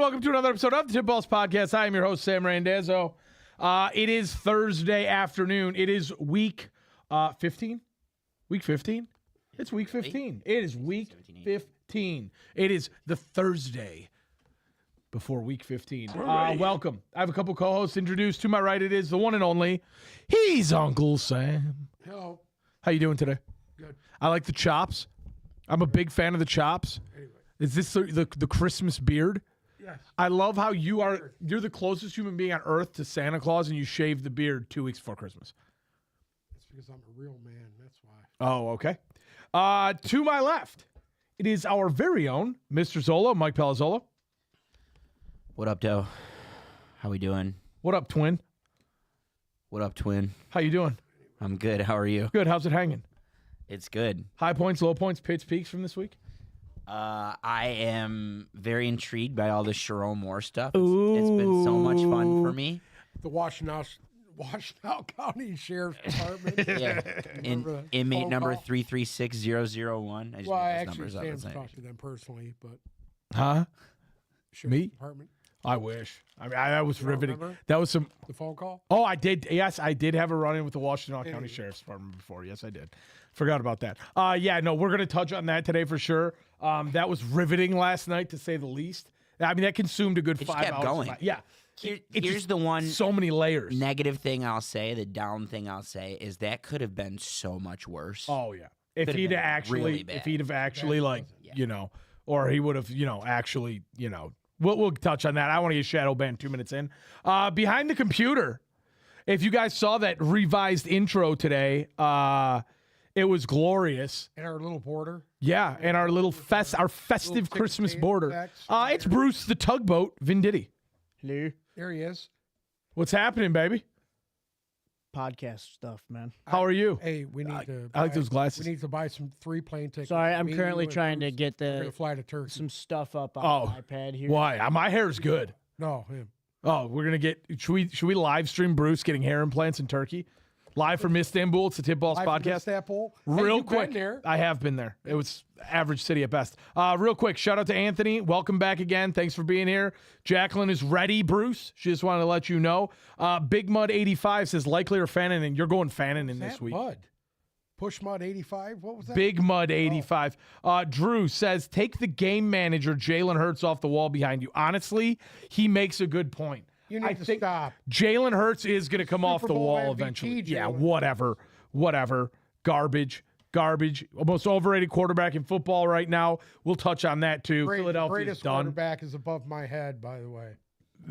welcome to another episode of the Tip Balls Podcast. I am your host, Sam Randazzo. It is Thursday afternoon. It is week 15? Week 15? It's week 15. It is week 15. It is the Thursday before week 15. Welcome. I have a couple co-hosts introduced. To my right, it is the one and only. He's Uncle Sam. Hello. How you doing today? Good. I like the chops. I'm a big fan of the chops. Anyway. Is this the Christmas beard? Yes. I love how you're the closest human being on earth to Santa Claus, and you shave the beard 2 weeks before Christmas. That's because I'm a real man. That's why. Oh, okay. To my left, it is our very own Mr. Zolo, Mike Palazzolo. What up, Doe? How we doing? What up, twin? What up, twin? How you doing? I'm good. How are you? Good. How's it hanging? It's good. High points, low points, pits, peaks from this week? I am very intrigued by all this Sharon Moore stuff. It's been so much fun for me. The Washtenaw County Sheriff's Department. Yeah. Inmate phone number call? 336001. I just Well, I made those actually numbers up. Sam's It's not- talked to them personally, but Huh? Sheriff's Me? Department. I wish. I mean, that was You don't riveting. remember? That was some. The phone call. Oh, I did. Yes, I did have a run-in with the Washtenaw County Anyway. Sheriff's Department before. Yes, I did. Forgot about that. Yeah, no, we're going to touch on that today for sure. That was riveting last night, to say the least. I mean, that consumed a good It just 5 kept hours. going. Yeah. Here- It's here's just the one so many layers. negative thing I'll say, the down thing I'll say, is that could have been so much worse. Oh, yeah. If Could've he'd been actually, really bad. if he'd have actually, like, Yeah. you know, or he would have, actually, we'll touch on that. I want to get shadow banned 2 minutes in. Behind the computer, if you guys saw that revised intro today, it was glorious. And our little border. Yeah, and our little festive Little Christmas tick border. backs. It's Bruce the Tugboat Venditti. Hello. There he is. What's happening, baby? Podcast stuff, man. How are you? Hey, we need to. I like buy- those glasses. We need to buy some 3 plane tickets. Sorry, I'm Me, currently you, and trying to Bruce. get We're gonna the fly to Turkey. some stuff up on Oh, the iPad here. Why? My hair's good. No, him. Oh, we're gonna get. Should we live stream Bruce getting hair implants in Turkey? Live from Istanbul. It's the Tip Balls Live from podcast. Istanbul. Hey, Real you've been quick, there. I have been there. It was average city at best. Real quick, shout out to Anthony. Welcome back again. Thanks for being here. Jacqueline is ready, Bruce. She just wanted to let you know. Big Mud 85 says likely or Fannin, and you're going Fannin in What's this that week. Mud? Push Mud 85? What was that? Big Mud 85. Drew says take the game manager Jalen Hurts off the wall behind you. Honestly, he makes a good point. You need to stop. Jalen Hurts is going to come off the Bowl wall MVP, eventually. Yeah, Jalen. whatever. Garbage. Most overrated quarterback in football right now. We'll touch on that too. Philadelphia's Greatest done. quarterback is above my head, by the way.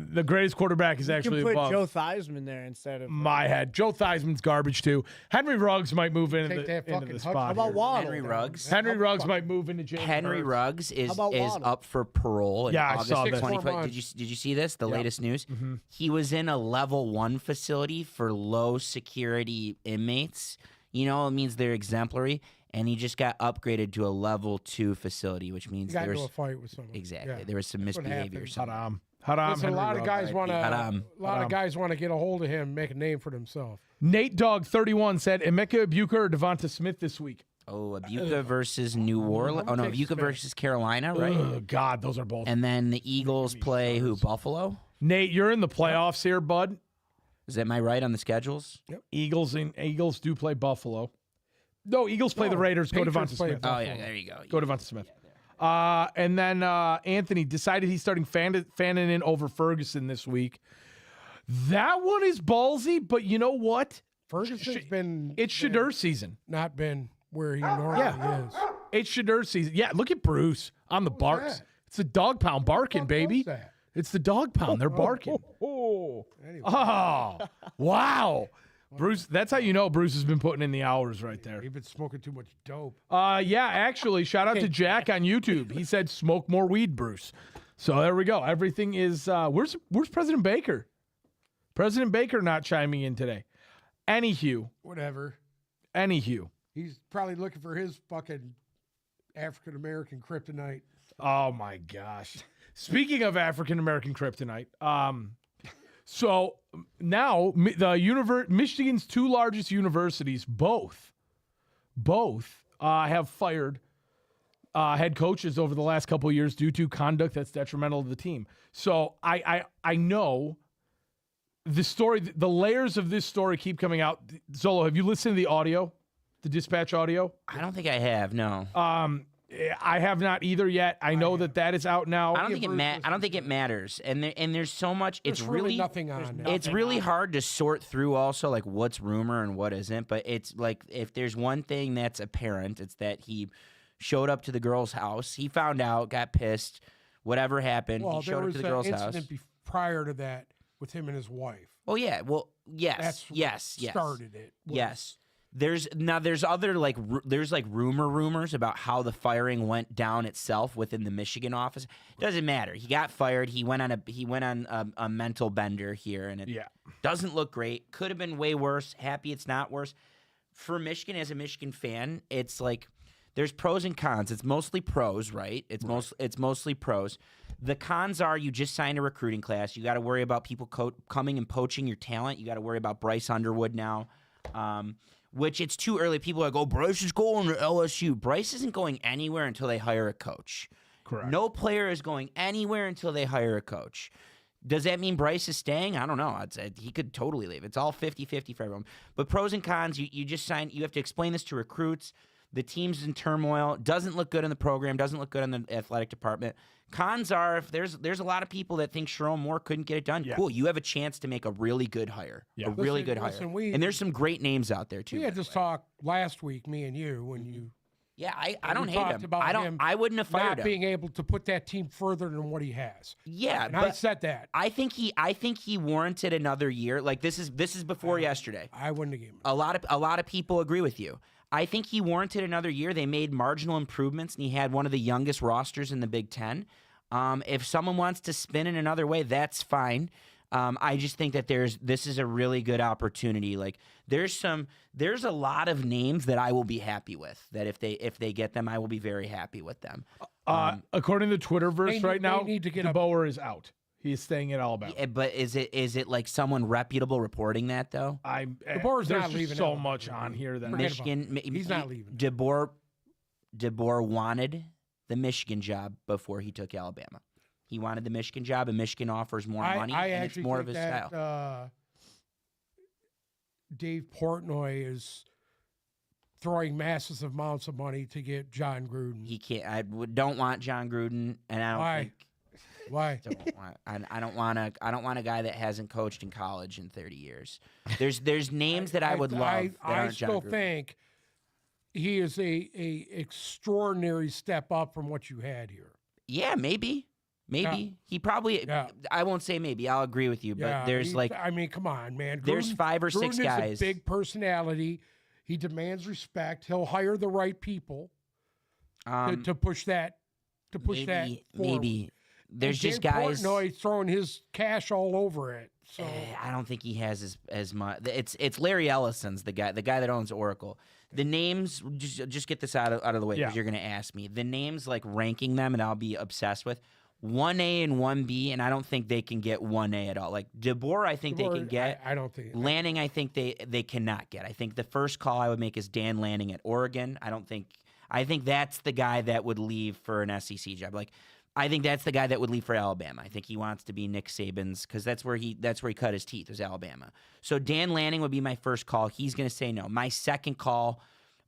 The greatest quarterback is You actually can put above Joe Theismann there instead of my head. Joe Theismann's garbage too. Henry Ruggs might move into Take that the fucking spot. Hutchinson. How about here. Waddle? Henry Ruggs. Henry Ruggs might move into Jalen Henry Hurts. Ruggs is How about Waddle? up for parole in Yeah, I August saw of that. 25. 6 more Did you see this? The latest news? Mm-hmm. He was in a level 1 facility for low security inmates. You know, it means they're exemplary, and he just got upgraded to a level 2 facility, which You means got into there's a fight with someone. exactly Yeah. there was some That's what misbehavior or happens. something. Haram, Listen, a lot of guys want to. Haram. A lot of guys want to get a hold of him, make a name for themselves. Nate Dogg 31 said Emeka Ibuka or Devonta Smith this week. Oh, Abuka versus New Orleans. Oh no, take Abuka Smith. versus Carolina, right? Ugh, God, those are both. And then the Eagles play who? Buffalo. Nate, you're in the playoffs here, bud. Am I right on the schedules? Eagles do play Buffalo. No, Eagles play the Raiders. Go Patriots Devonta play Smith. Oh yeah, there you go. Go Devonta Smith. And then Anthony decided he's starting Fannin in over Ferguson this week. That one is ballsy, but you know what? Ferguson's been. It's Shedeur season. not been where he normally is. It's Shedeur season. Yeah, look at Bruce on the barks. that? It's the dog pound barking, What baby. was that? It's the dog pound. They're barking. Anyway, Oh, wow. Bruce, that's how you know Bruce has been putting in the hours right there. he's been smoking too much dope. Yeah, actually, shout out to Jack on YouTube. He said, "Smoke more weed, Bruce." So there we go. Everything is. Where's President Baker? President Baker not chiming in today. Anywho, Whatever. He's probably looking for his fucking African American kryptonite. Oh my gosh. Speaking of African American kryptonite, so now Michigan's 2 largest universities both have fired head coaches over the last couple of years due to conduct that's detrimental to the team. So I know the story, the layers of this story keep coming out. Zolo, have you listened to the audio, the dispatch audio? I don't think I have. No. I have not either yet. I know that is out now. I don't think it matters. And there's so much. There's It's really really nothing on it. It's really hard to sort through also like what's rumor and what isn't. But it's like if there's one thing that's apparent, it's that he showed up to the girl's house. He found out, got pissed, whatever happened. Well, He there showed up was to the that girl's incident house. prior to that with him and his wife. Oh yeah. Well, yes, That's what yes. started it. was- Yes. There's other like there's like rumors about how the firing went down itself within the Michigan office. Doesn't matter. He got fired. He went on a mental bender here, and it doesn't look great. Could have been way worse. Happy it's not worse. For Michigan, as a Michigan fan, it's like there's pros and cons. It's mostly pros, right? It's mostly pros. The cons are you just signed a recruiting class. You got to worry about people coming and poaching your talent. You got to worry about Bryce Underwood now. Which it's too early. People are like, oh, Bryce is going to LSU. Bryce isn't going anywhere until they hire a coach. Correct. No player is going anywhere until they hire a coach. Does that mean Bryce is staying? I don't know. I'd say he could totally leave. It's all 50-50 for everyone. But pros and cons, you just sign. You have to explain this to recruits. The team's in turmoil. Doesn't look good in the program. Doesn't look good in the athletic department. Cons are if there's a lot of people that think Sharon Moore couldn't get it done. Yeah. Cool. You have a chance to make a really good hire. Yeah. A really Listen, good hire. listen, And there's some great names out there too. We by had the this way. talk last week, me and you, when you Yeah, I we don't hate talked him. about him I wouldn't have fired not him. being able to put that team further than what he has. Yeah, And I but said that. I think he warranted another year. Like this is before yesterday. I wouldn't have given him. A lot of people agree with you. I think he warranted another year. They made marginal improvements, and he had one of the youngest rosters in the Big Ten. If someone wants to spin in another way, that's fine. I just think that this is a really good opportunity. Like there's a lot of names that I will be happy with. That if they get them, I will be very happy with them. According to Twitterverse right now, need to get a- DeBoer is out. He's staying at Alabama. But is it like someone reputable reporting that though? DeBoer's there's not just leaving so Alabama, much on dude. here that Forget Michigan. He's not leaving. DeBoer wanted the Michigan job before he took Alabama. He wanted the Michigan job, and Michigan offers more money, I and it's actually more of think his that style. Dave Portnoy is throwing massive amounts of money to get John Gruden. He can't. Don't want John Gruden, and I don't Why? think. Why? I don't want a guy that hasn't coached in college in 30 years. There's names that I would love. that I aren't John still Gruden. think he is a extraordinary step up from what you had here. Yeah, maybe. He probably. Yeah. I won't say maybe. I'll agree with you, but Yeah, there's like I mean, come on, man. there's 5 or 6 Gruden guys. is a big personality. He demands respect. He'll hire the right people to push that. To push that. Forward. maybe. There's And just Dave guys. Portnoy throwing his cash all over it. So I don't think he has as much. It's Larry Ellison's the guy that owns Oracle. The names, just get this out of the way because Yeah. you're going to ask me. The names, like ranking them, and I'll be obsessed with 1A and 1B, and I don't think they can get 1A at all. Like DeBoer, I think they can get. I don't think. Lanning, I think they cannot get. I think the first call I would make is Dan Lanning at Oregon. I think that's the guy that would leave for an SEC job. Like, I think that's the guy that would leave for Alabama. I think he wants to be Nick Saban's because that's where he cut his teeth was Alabama. So Dan Lanning would be my first call. He's going to say no. My second call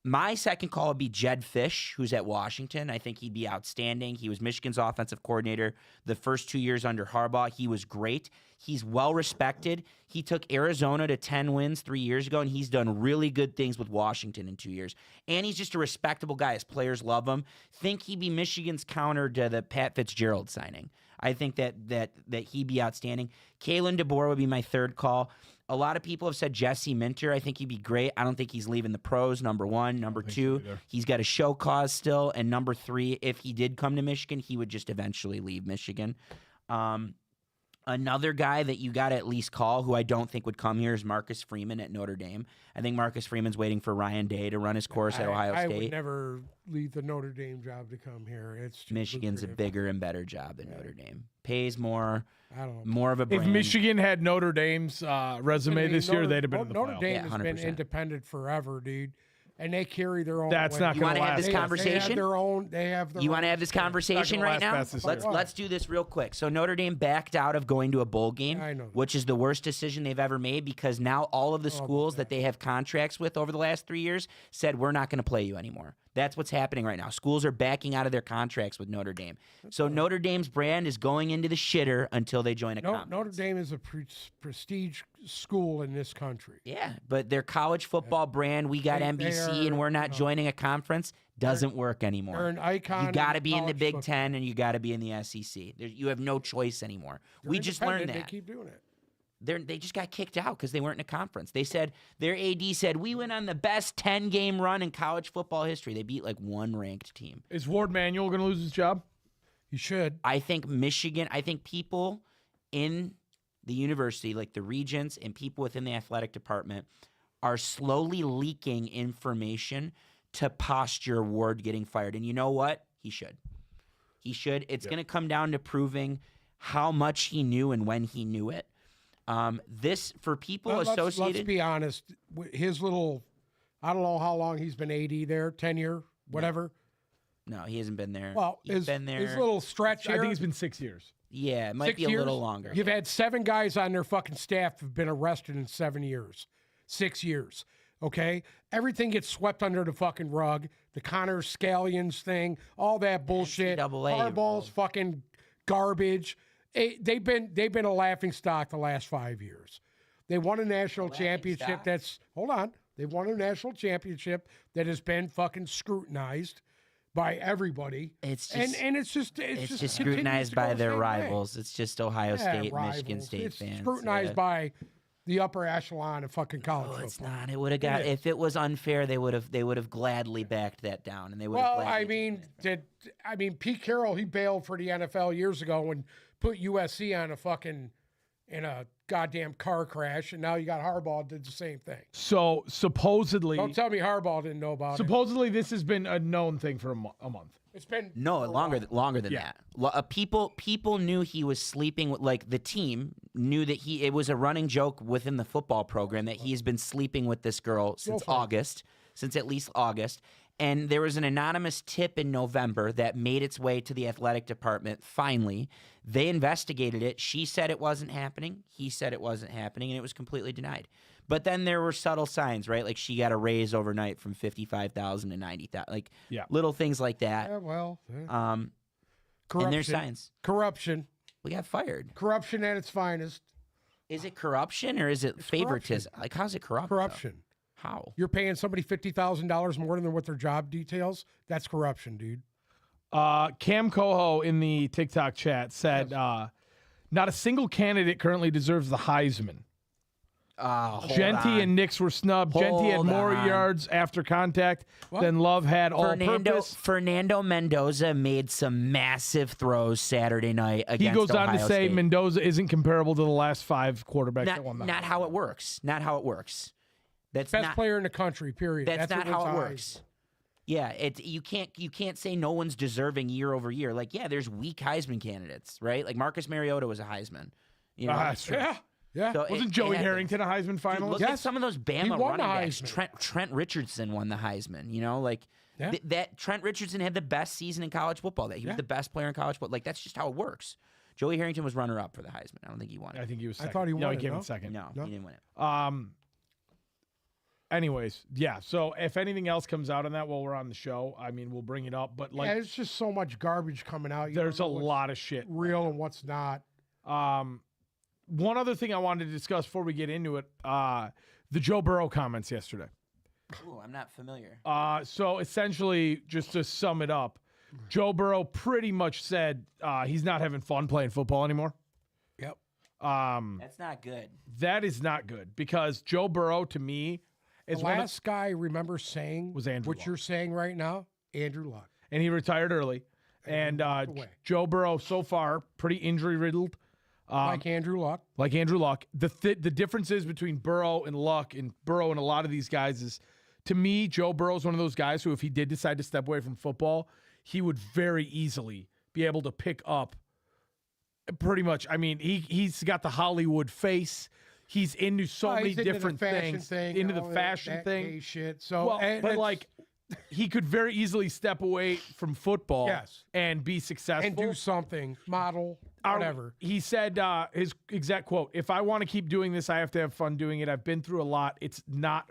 would be Jed Fish, who's at Washington. I think he'd be outstanding. He was Michigan's offensive coordinator the first 2 years under Harbaugh. He was great. He's well respected. He took Arizona to 10 wins 3 years ago, and he's done really good things with Washington in 2 years. And he's just a respectable guy. His players love him. Think he'd be Michigan's counter to the Pat Fitzgerald signing. I think that he'd be outstanding. Kalen DeBoer would be my third call. A lot of people have said Jesse Minter. I think he'd be great. I don't think he's leaving the pros, number one. Number two, he's got a show cause still. And number three, if he did come to Michigan, he would just eventually leave Michigan. Another guy that you got to at least call, who I don't think would come here, is Marcus Freeman at Notre Dame. I think Marcus Freeman's waiting for Ryan Day to run his course at Ohio I State. would never leave the Notre Dame job to come here. It's too Michigan's a lucrative. bigger and better job than Notre Dame. Pays more, I don't know. more of a brand. If Michigan had Notre Dame's resume I mean, this year, they'd have been in the Notre playoff. Dame Yeah, has been 100%. independent forever, dude. and they carry their own. That's weight. not You going want to to have last. this They have conversation? their own. They have their. You own want to have this shit. conversation Not gonna right last now? past this Let's year. let's do this real quick. So Notre Dame backed out of going to a bowl game, Yeah, I know that. which is the worst decision they've ever made because now all of the schools that they have contracts with over the last 3 years said we're not going to play you anymore. That's what's happening right now. Schools are backing out of their contracts with Notre Dame. So Notre Dame's brand is going into the shitter until they join a conference. Notre Dame is a prestige school in this country. Yeah, but their college football brand, we got They NBC are, and we're not joining a conference, doesn't work anymore. They're an icon. You got to be in the college Big football. Ten and you got to be in the SEC. You have no choice anymore. They're We just learned independent, that. They keep doing it. They just got kicked out because they weren't in a conference. They said their AD said we went on the best 10-game run in college football history. They beat like one ranked team. Is Ward Manuel going to lose his job? You should. I think Michigan. I think people in the university, like the regents and people within the athletic department, are slowly leaking information to posture Ward getting fired. And you know what? He should. He should. It's going to come down to proving how much he knew and when he knew it. This for people associated. Let's be honest. His little, I don't know how long he's been AD there, tenure, whatever. No, he hasn't been there. Well, He's been there. his little stretch I here. think it's been 6 years. Yeah, it might 6 be a years. little longer. You've had 7 guys on their fucking staff who've been arrested in 7 years, 6 years. Okay, everything gets swept under the fucking rug. The Connor Scallions thing, all that bullshit. NCAA, Harbaugh's fucking garbage. They've been a laughing stock the last 5 years. They won a national championship. stock? Hold on. They've won a national championship that has been fucking scrutinized by everybody. It's just and it's just just continues scrutinized to go by the their same way. rivals. It's just Ohio State, rivals. Michigan State it's fans. scrutinized Yeah. by the upper echelon of fucking college Oh, football. it's not. It would have got. If it was unfair, they would have gladly backed that down, and they would. Well, I mean, Pete Carroll, he bailed for the NFL years ago and put USC on in a goddamn car crash, and now you got Harbaugh did the same thing. So supposedly, Don't tell me Harbaugh didn't know about it. supposedly this has been a known thing for a month. It's been No, longer than Yeah. that. People knew he was sleeping with, like the team knew that it was a running joke within the football program that he's been sleeping with this girl since for it. August, since at least August. And there was an anonymous tip in November that made its way to the athletic department. Finally, they investigated it. She said it wasn't happening. He said it wasn't happening, and it was completely denied. But then there were subtle signs, right? Like she got a raise overnight from 55,000 to 90,000, like little things like that. Yeah, well, yeah. And corruption. there's signs. Corruption. We got fired. Corruption at its finest. Is it corruption or is it favoritism? Like, how's it corrupt? though? Corruption. How? You're paying somebody $50,000 more than what their job details. That's corruption, dude. Cam Coho in the TikTok chat said, "Not a single candidate currently deserves the Heisman. Genty and Nix were snubbed. Genty had Hold more on. yards after contact than Love had all-purpose." Fernando Mendoza made some massive throws Saturday night against He goes on to Ohio say State. Mendoza isn't comparable to the last 5 quarterbacks that won the Not Heisman. how it works. Not how it works. That's Best not player in the country, period. That's not who how it wins works. Yeah, you can't say no one's deserving year over year. Like, yeah, there's weak Heisman candidates, right? Like Marcus Mariota was a Heisman. You know, That's true. Yeah. Yeah. So Wasn't it Joey happens. Harrington a Heisman Dude, finalist? look at some of those Bama He won running the backs. Heisman. Trent Richardson won the Heisman. You know, like Yeah. that Trent Richardson had the best season in college football. That he was the best player in college football. Like that's just how it works. Joey Harrington was runner up for the Heisman. I don't think he won it. I think he was I second. thought he No, won he it, came no? in second. No, he didn't win it. Anyways, yeah. So if anything else comes out on that while we're on the show, I mean, we'll bring it up. But Yeah, like, it's just so much garbage coming out. You there's a don't know what's lot of shit. real and what's not. One other thing I wanted to discuss before we get into it, the Joe Burrow comments yesterday. Ooh, I'm not familiar. So essentially, just to sum it up, Joe Burrow pretty much said he's not having fun playing football anymore. Yep. That's not good. That is not good because Joe Burrow, to me, The is one of, last guy I remember saying Was Andrew what Luck. you're saying right now, Andrew Luck. and he retired early. And walked away. Joe Burrow, so far, pretty injury riddled. Like Andrew Luck. Like Andrew Luck. The differences between Burrow and Luck and Burrow and a lot of these guys is, to me, Joe Burrow's one of those guys who, if he did decide to step away from football, he would very easily be able to pick up pretty much. I mean, he's got the Hollywood face. he's into so many He's into the different fashion things, thing, into and the all fashion that thing. gay shit. So, Well, and but it's- like, he could very easily step away from football Yes. and be successful. and do something, model, whatever. He said his exact quote: "If I want to keep doing this, I have to have fun doing it. I've been through a lot. It's not.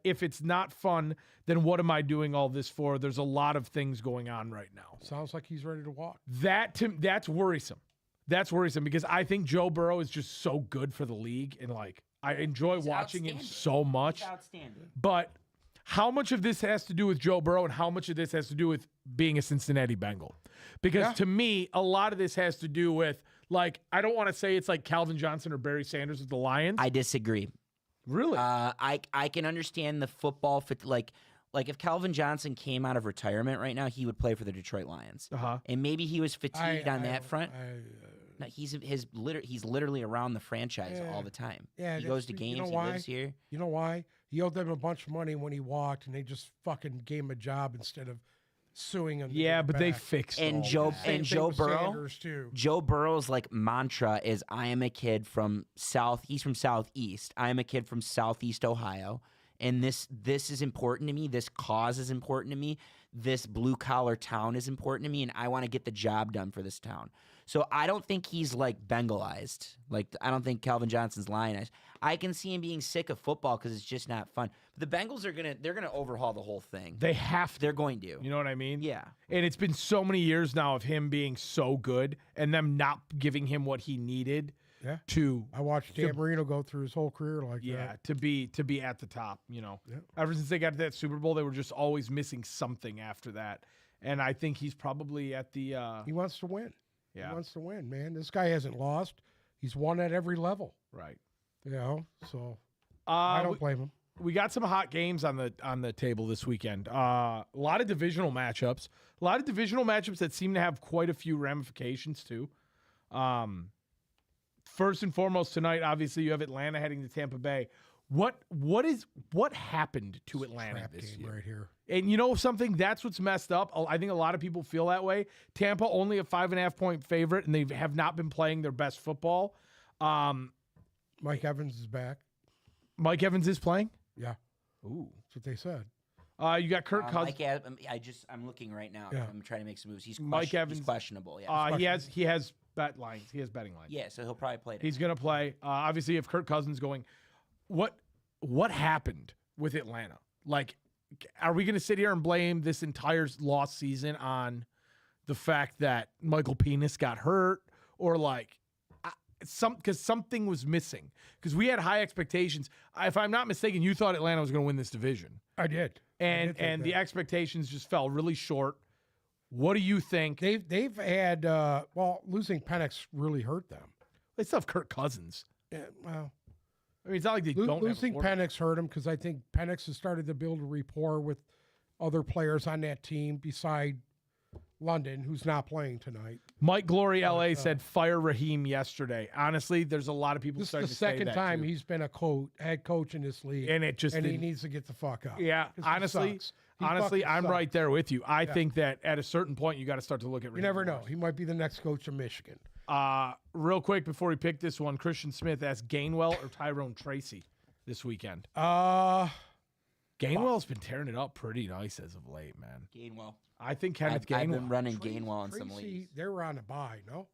If it's not fun, then what am I doing all this for? There's a lot of things going on right now." Sounds like he's ready to walk. That's worrisome. That's worrisome because I think Joe Burrow is just so good for the league, and like I enjoy watching him outstanding. so much. He's outstanding. But how much of this has to do with Joe Burrow and how much of this has to do with being a Cincinnati Bengal? Because to me, a lot of this has to do with, like, I don't want to say it's like Calvin Johnson or Barry Sanders with the Lions. I disagree. Really? I can understand the football fit, like if Calvin Johnson came out of retirement right now, he would play for the Detroit Lions, and maybe he was fatigued on that front. No, he's literally around the franchise all the time. Yeah, he goes to games. You know he why? lives here. You know why? He owed them a bunch of money when he walked, and they just fucking gave him a job instead of suing him. to yeah, get it but they back. fixed And all Joe that. Same and thing Joe with Burrow. Sanders, too. Joe Burrow's like mantra is, "I am a kid from South. He's from Southeast. I am a kid from Southeast Ohio, and this is important to me. This cause is important to me. This blue collar town is important to me, and I want to get the job done for this town." So I don't think he's like Bengalized. Like I don't think Calvin Johnson's Lionized. I can see him being sick of football because it's just not fun. But the Bengals they're gonna overhaul the whole thing. They have to. They're going to. You know what I mean? Yeah. And it's been so many years now of him being so good and them not giving him what he needed Yeah. to I watched Dan Marino go through his whole career like that. to be at the top, Ever since they got to that Super Bowl, they were just always missing something after that. And I think he's probably at the He wants to win. Yeah. He wants to win, man. This guy hasn't lost. He's won at every level. right. So I don't blame him. We got some hot games on the table this weekend. A lot of divisional matchups. A lot of divisional matchups that seem to have quite a few ramifications too. First and foremost tonight, obviously you have Atlanta heading to Tampa Bay. What happened to Atlanta Crap this game year? right here. And you know something? That's what's messed up. I think a lot of people feel that way. Tampa only a 5.5 point favorite, and they have not been playing their best football. Mike Evans is back. Mike Evans is playing. Yeah, Ooh. that's what they said. You got Kirk Cousins. I'm looking right now. Yeah. I'm trying to make some moves. He's Mike Evans. He's questionable. Yeah. He has bet lines. He has betting lines. Yeah. So he'll probably play. He's going to play. Obviously, if Kirk Cousins going, what happened with Atlanta? Like, are we going to sit here and blame this entire lost season on the fact that Michael Penis got hurt, or like because something was missing? Because we had high expectations. If I'm not mistaken, you thought Atlanta was going to win this division, I did. and the expectations just fell really short. What do you think? They've had losing Penix really hurt them. They still have Kirk Cousins. Yeah, well, I mean, it's not like they don't losing have a Penix hurt him because I think Penix has started to build a rapport with other players on that team beside London, who's not playing tonight. Mike Glory LA said fire Raheem yesterday. Honestly, there's a lot of people This is starting the to say second that time too. he's been a head coach in this league, And it just he didn't- needs to get the fuck out. Yeah, 'Cause he honestly, sucks. He fucking I'm sucks. right there with you. I think that at a certain point you got to start to look at. You never know. He might be the next coach of Michigan. Real quick before we pick this one, Christian Smith asked Gainwell or Tyrone Tracy this weekend. Gainwell's been tearing it up pretty nice as of late, man. Gainwell. I think Kenneth I've Gainwell. been running Gainwell in some Tracy, leagues. they were on a bye, no?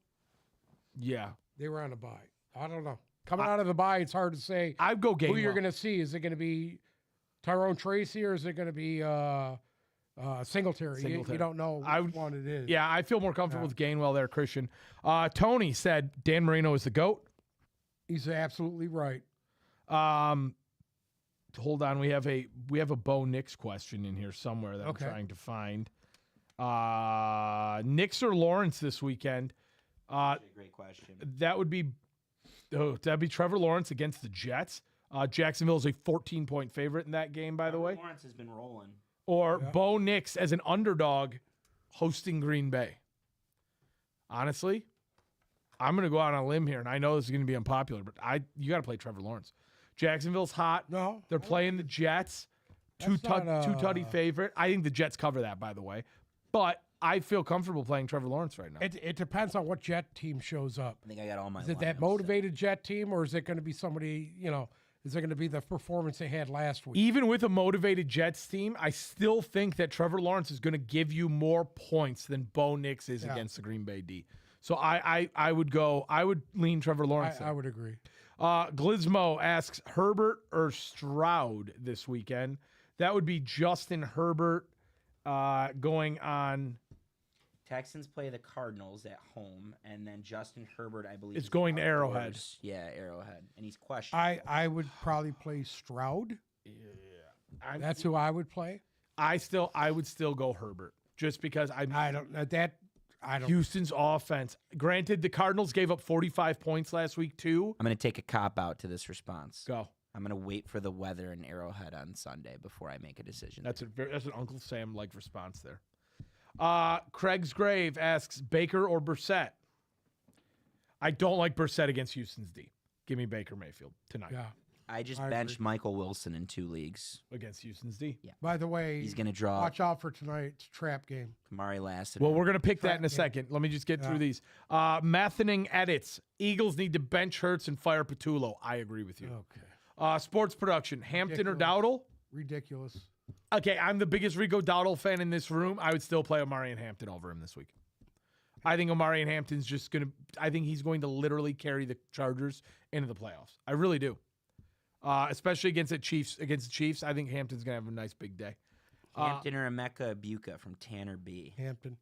Yeah, They were on a bye. I don't know. Coming out of the bye, it's hard to say I'd go Gainwell. who you're going to see. Is it going to be Tyrone Tracy or is it going to be Singletary? Singletary. You don't know which one it is. Yeah, I feel more comfortable with Gainwell there, Christian. Tony said Dan Marino is the GOAT. He's absolutely right. Hold on, we have a Bo Nix question in here somewhere that Okay. I'm trying to find. Nix or Lawrence this weekend? That's a great question. That'd be Trevor Lawrence against the Jets. Jacksonville is a 14-point favorite in that game, by the way. Lawrence has been rolling. Or Bo Nix as an underdog hosting Green Bay. Honestly, I'm going to go out on a limb here, and I know this is going to be unpopular, but you got to play Trevor Lawrence. Jacksonville's hot. No, They're playing the Jets. Two That's not, tutty favorite. I think the Jets cover that, by the way. But I feel comfortable playing Trevor Lawrence right now. It depends on what Jet team shows up. I think I got all my. Is it that lineups motivated Jet team, or is it going to be somebody, is it going to be the performance they had last week? Even with a motivated Jets team, I still think that Trevor Lawrence is going to give you more points than Bo Nix is against the Green Bay D. So I would lean Trevor Lawrence. I would agree. Glizmo asks Herbert or Stroud this weekend. That would be Justin Herbert going on. Texans play the Cardinals at home, and then Justin Herbert, I believe, It's going to outdoors. Arrowhead. Yeah, Arrowhead, and he's questionable. I would probably play Stroud. That's who I would play. I would still go Herbert just because I don't know that. I don't. Houston's offense. Granted, the Cardinals gave up 45 points last week too. I'm going to take a cop out to this response. Go. I'm going to wait for the weather in Arrowhead on Sunday before I make a decision. That's an Uncle Sam like response there. Craig's Grave asks Baker or Brissett. I don't like Brissett against Houston's D. Give me Baker Mayfield tonight Yeah. I just I benched agree. Michael Wilson in 2 leagues. against Houston's D. Yeah. By the way, He's going to draw watch out for tonight's trap game. Kamari Lassiter. Well, we're going to pick that in a Yeah. second. Let me just get Yeah. through these. Mathening edits. Eagles need to bench Hurts and fire Patullo. I agree with you. Okay. Sports production. Hampton or Ridiculous. Dowdle? Ridiculous. Okay, I'm the biggest Rico Dowdle fan in this room. I would still play Omari and Hampton over him this week. I think Omari and Hampton's just going to – I think he's going to literally carry the Chargers into the playoffs. I really do. Especially against the Chiefs. I think Hampton's going to have a nice big day. Hampton or Emeka Ibuka from Tanner B. Hampton.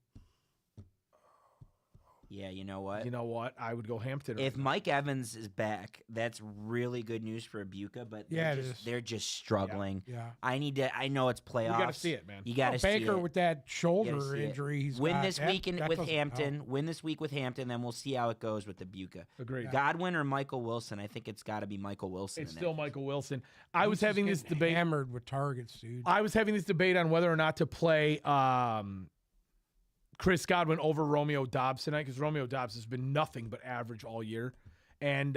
Yeah, you know what? You know what? I would go Hampton. If Mike Evans is back, that's really good news for Ibuka, but Yeah, it is. they're just struggling. Yeah. I know it's playoffs. You got to see it, man. You got to see Baker it. with that You gotta shoulder see it. injury. He's Win got, this that- week that with doesn't Hampton. help. Win this week with Hampton, then we'll see how it goes with Ibuka. Agreed. Godwin or Michael Wilson? I think it's got to be Michael Wilson. It's in still that. Michael Wilson. I He's was just having this getting debate. hammered with targets, dude. I was having this debate on whether or not to play Chris Godwin over Romeo Dobbs tonight because Romeo Dobbs has been nothing but average all year. And,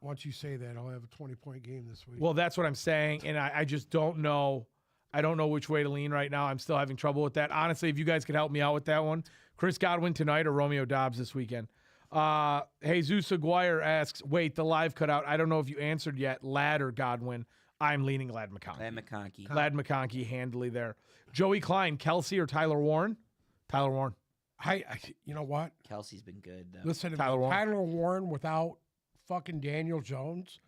Once you say that, I'll have a 20-point game this week. well, that's what I'm saying. And I just don't know. I don't know which way to lean right now. I'm still having trouble with that. Honestly, if you guys could help me out with that one, Chris Godwin tonight or Romeo Dobbs this weekend. Jesus Aguirre asks, wait, the live cut out. I don't know if you answered yet. Ladd or Godwin? I'm leaning Ladd McConkey. Ladd McConkey. Ladd McConkey handily there. Joey Klein, Kelsey or Tyler Warren? Tyler Warren. You know what? Kelsey's been good though. Listen to Tyler me. Warren. Tyler Warren without fucking Daniel Jones.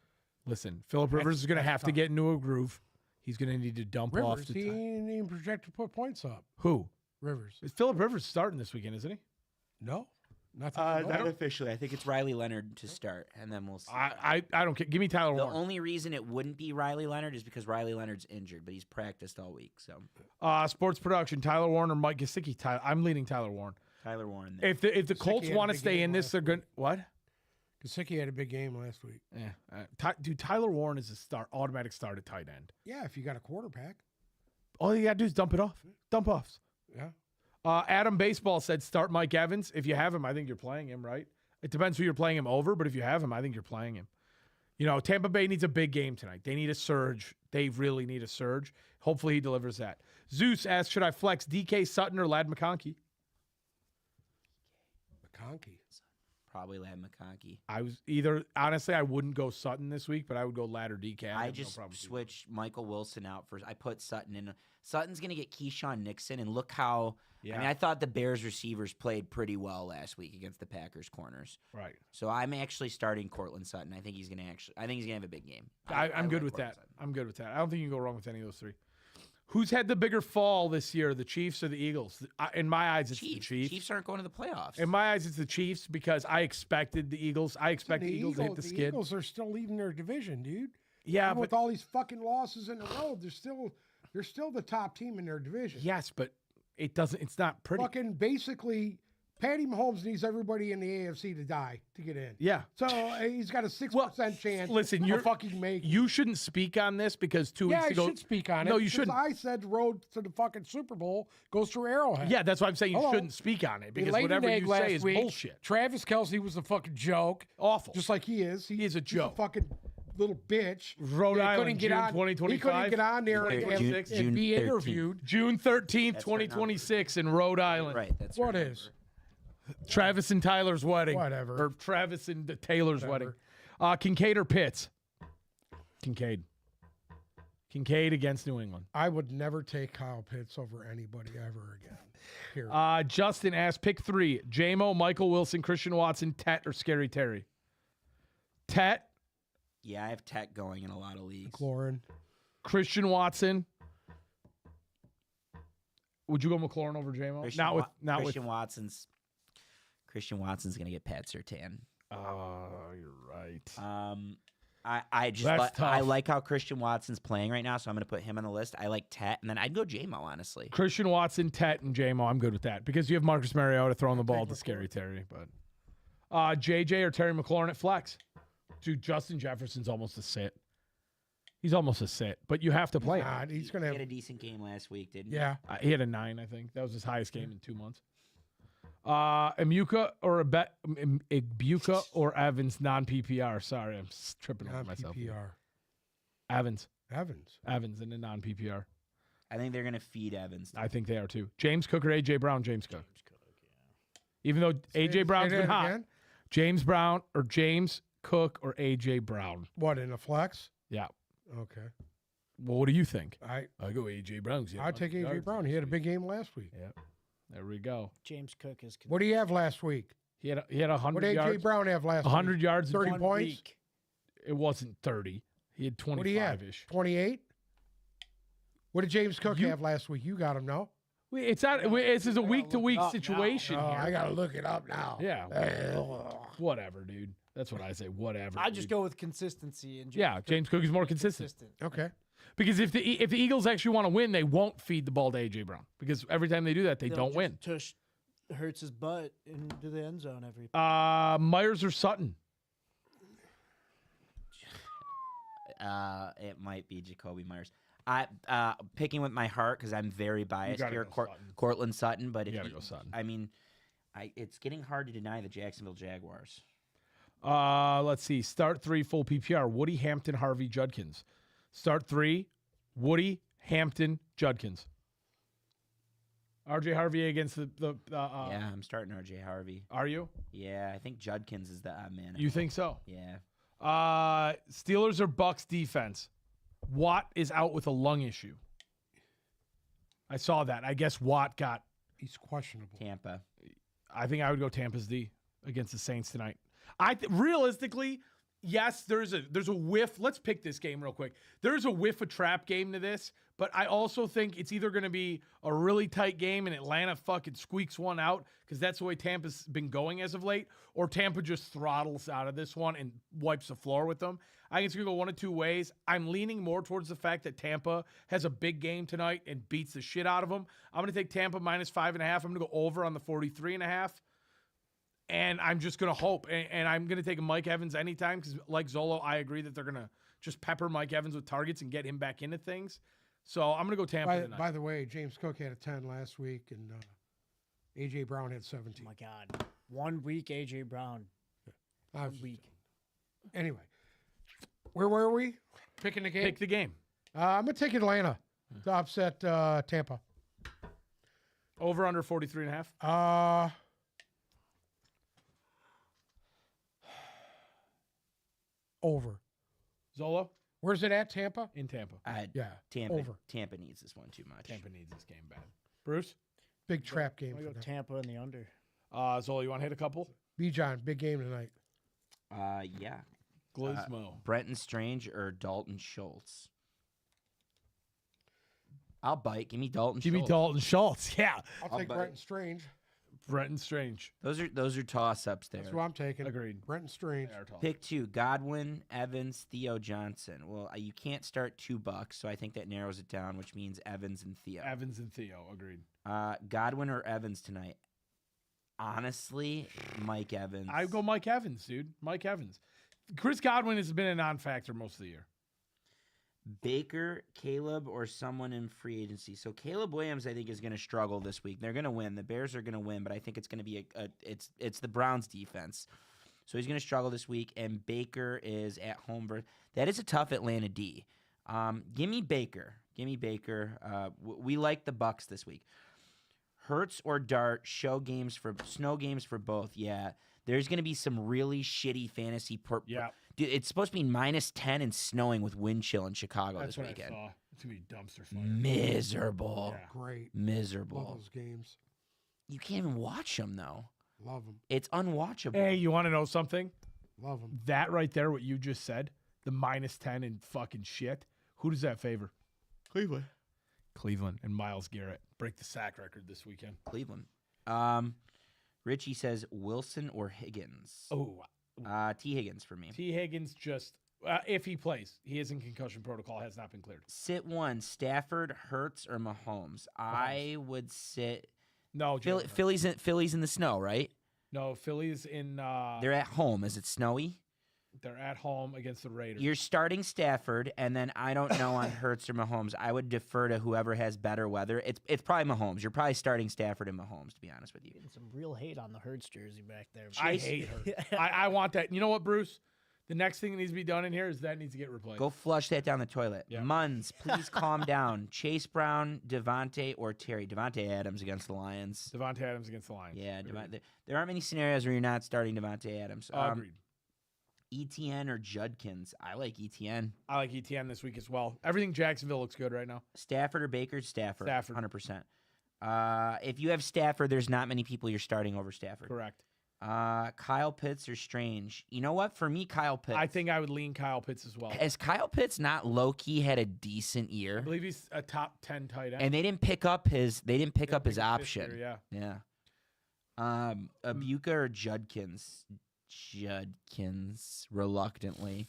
Listen, Phillip Rivers is going to that's have to tough. get into a groove. He's going to need to dump off Rivers, the he time. ain't even projected to put points up. Who? Rivers. Is Phillip Rivers starting this weekend, isn't he? No. Nothing. Not officially. I think it's Riley Leonard to start, and then we'll see. I don't care. Give me Tyler The Warren. only reason it wouldn't be Riley Leonard is because Riley Leonard's injured, but he's practiced all week. So Sports production, Tyler Warren or Mike Gesicki? I'm leading Tyler Warren. Tyler Warren. There. If the Colts had a want to big stay game in this, last they're good. What? Gesicki had a big game last week. Yeah. Dude, Tyler Warren is a automatic start at tight end. Yeah, if you got a quarterback. All you got to do is dump it off. Dump offs. Yeah. Adam Baseball said start Mike Evans. If you have him, I think you're playing him, right? It depends who you're playing him over, but if you have him, I think you're playing him. You know, Tampa Bay needs a big game tonight. They need a surge. They really need a surge. Hopefully he delivers that. Zeus asks, should I flex DK Sutton or Ladd McConkey? McConkey. Probably Ladd McConkey. I was honestly, I wouldn't go Sutton this week, but I would go Ladd or DK. I have just no problem with either. switched Michael Wilson out for. I put Sutton in. Sutton's going to get Keyshawn Nixon, and look how. Yeah. I mean, I thought the Bears receivers played pretty well last week against the Packers corners. Right. So I'm actually starting Cortland Sutton. I think he's going to have a big game. I'm good like with Cortland that. Sutton. I'm good with that. I don't think you can go wrong with any of those three. Who's had the bigger fall this year, the Chiefs or the Eagles? In my eyes, it's the Chiefs. Chiefs aren't going to the playoffs. In my eyes, it's the Chiefs because I expected the Eagles. I expected the Eagles to hit the skid. Eagles are still leading their division, dude. Yeah, Even with but all these fucking losses in a row, they're still the top team in their division. yes, but it's not pretty. Fucking basically, Patty Mahomes needs everybody in the AFC to die to get in. Yeah. So he's got a 6% chance. Listen, of you're fucking making. You shouldn't speak on this because 2 Yeah, weeks I ago. should speak on it. No, you because shouldn't. I said the road to the fucking Super Bowl goes through Arrowhead. Yeah, that's why I'm saying you Hello. shouldn't speak on it They because laid an whatever egg you last say is week. bullshit. Travis Kelce was a fucking joke. Awful. Just like he is. He is a joke. He's a fucking little bitch. Rhode He Island, couldn't get June on. He 2025. couldn't get on there and, June- and June be 13th. interviewed. June 13th, That's her number. 2026 in Rhode Island. Right. That's What her is? number. Travis and Tyler's wedding. Whatever. Or Travis and Taylor's Whatever. wedding. Kincaid or Pitts? Kincaid. Kincaid against New England. I would never take Kyle Pitts over anybody ever again. Here. Justin asked, pick 3. J-Mo, Michael Wilson, Christian Watson, Tet, or Scary Terry? Tet, Yeah, I have Tech going in a lot of leagues. McLaurin. Christian Watson. Would you go McLaurin over J-Mo? Christian Watson's gonna get Pat Surtain. Oh, you're right. I just That's I tough. like how Christian Watson's playing right now, so I'm gonna put him on the list. I like Tet, and then I'd go J-Mo, honestly. Christian Watson, Tet, and J-Mo. I'm good with that because you have Marcus Mariota throwing the ball to Scary Terry. But JJ or Terry McLaurin at flex. Dude, Justin Jefferson's almost a sit. He's almost a sit, but you have to play him. God, he's gonna He had a have. decent game last week, didn't he? Yeah. He had a 9, I think. That was his highest game in 2 months. Ibuka or Evans non-PPR. Sorry, I'm tripping over myself. PPR. Evans Evans. in a non-PPR. I think they're gonna feed Evans. I think they are too. James Cook or AJ Brown? James Cook. Even though AJ Brown's Say been that hot. again? James Cook or AJ Brown? What, in a flex? Yeah. Okay. Well, what do you think? I go AJ Brown. I'd take AJ Brown. He had a big game last week. Yeah. There we go. James Cook is. What do you have last week? He had What 100 did AJ yards. Brown have last 100 yards. 30 and points? Week. It wasn't 30. He had What do you have? 25-ish. 28? What did James Cook have last week? You got him, no? It's not. This is a look week-to-week it up now. situation Oh, here. I got to look it up now. Yeah. Whatever, dude. That's what I say. Whatever. I just dude. go with consistency. And James Cook is more consistent. Okay. Because if the Eagles actually want to win, they won't feed the ball to AJ Brown. Because every time they do that, they They'll don't just win. Tush hurts his butt into the end zone every. Myers or Sutton? It might be Jacoby Myers. I picking with my heart because I'm very biased gotta here. go Sutton. Cortland Sutton, but if You gotta he- go Sutton. I mean, it's getting hard to deny the Jacksonville Jaguars. Let's see. Start 3 full PPR. Woody, Hampton, Harvey, Judkins. Start 3. Woody, Hampton, Judkins. RJ Harvey against the Yeah, I'm starting RJ Harvey. Are you? Yeah, I think Judkins is the odd man. You think so? Yeah. Steelers or Bucks defense? Watt is out with a lung issue. I saw that. I guess Watt got. He's questionable. Tampa. I think I would go Tampa's D against the Saints tonight. Realistically, yes, there's a whiff. Let's pick this game real quick. There's a whiff of trap game to this, but I also think it's either going to be a really tight game and Atlanta fucking squeaks one out because that's the way Tampa's been going as of late, or Tampa just throttles out of this one and wipes the floor with them. I think it's going to go one of two ways. I'm leaning more towards the fact that Tampa has a big game tonight and beats the shit out of them. I'm going to take Tampa -5.5. I'm going to go over on the 43.5. And I'm just going to hope. And I'm going to take Mike Evans anytime because, like Zolo, I agree that they're going to just pepper Mike Evans with targets and get him back into things. So I'm going to go Tampa tonight. By the way, James Cook had a 10 last week, and A.J. Brown had 17. Oh my God, 1 week AJ Brown. I was 1 week. Anyway, where were we? Picking the game? Pick the game. I'm going to take Atlanta to upset Tampa. Over under 43.5. Over. Zolo Where's it at, Tampa? in Tampa. Yeah, Tampa. over. Tampa needs this one too much. Tampa needs this game bad. Bruce? Big trap game I for go them. Tampa in the under. Zolo, you want to hit a couple? B-John, big game tonight. Yeah. Glismo. Brenton Strange or Dalton Schultz. I'll bite. Give me Dalton Give me Schultz. Dalton Schultz. Yeah. I'll take bet. Brenton Strange. Brenton Strange. Those are toss-ups there. That's what I'm taking. Agreed. Brenton Strange. They are tall. Pick 2, Godwin, Evans, Theo Johnson. Well, you can't start $2, so I think that narrows it down, which means Evans and Theo. Evans and Theo. Agreed. Godwin or Evans tonight? Honestly, Mike Evans. I go Mike Evans, dude. Mike Evans. Chris Godwin has been a non-factor most of the year. Baker, Caleb, or someone in free agency. So Caleb Williams, I think, is going to struggle this week. They're going to win. The Bears are going to win, but I think it's going to be it's the Browns defense. So he's going to struggle this week, and Baker is at home. That is a tough Atlanta D. Give me Baker. Give me Baker. We like the Bucks this week. Hurts or Dart, snow games for both. Yeah, there's going to be some really shitty fantasy. Yeah. Dude, it's supposed to be -10 and snowing with wind chill in Chicago That's this what weekend. I saw. It's going to be dumpster fire. Miserable. Yeah. Great. Miserable. Love those games. You can't even watch them, though. Love them. It's unwatchable. Hey, you want to know something? Love them. That right there, what you just said, the -10 and fucking shit, who does that favor? Cleveland and Myles Garrett break the sack record this weekend. Cleveland. Richie says Wilson or Higgins. Oh, T. Higgins for me. T. Higgins just, if he plays, he is in concussion protocol, has not been cleared. Sit one, Stafford, Hurts, or Mahomes. I would sit. No, Jalen Philly's in the snow, right? No, Philly's in. They're at home. Is it snowy? They're at home against the Raiders. You're starting Stafford, and then I don't know on Hurts or Mahomes. I would defer to whoever has better weather. It's probably Mahomes. You're probably starting Stafford and Mahomes, to be honest with you. Getting some real hate on the Hurts jersey back there. I hate her. I want that. You know what, Bruce? The next thing that needs to be done in here is that needs to get replaced. Go flush that down the toilet. Yeah. Munns, please calm down. Chase Brown, Devontae, or Terry. Devontae Adams against the Lions. Devontae Adams against the Lions. Yeah, there aren't many scenarios where you're not starting Devontae Adams. Agreed. ETN or Judkins. I like ETN. I like ETN this week as well. Everything Jacksonville looks good right now. Stafford or Baker? Stafford. Stafford. 100%. If you have Stafford, there's not many people you're starting over Stafford. Correct. Kyle Pitts or Strange? You know what? For me, Kyle Pitts. I think I would lean Kyle Pitts as well. Has Kyle Pitts not low-key had a decent year? I believe he's a top 10 tight end. And they didn't pick up his They option. pick year, Yeah. Abuka or Judkins? Judkins, reluctantly.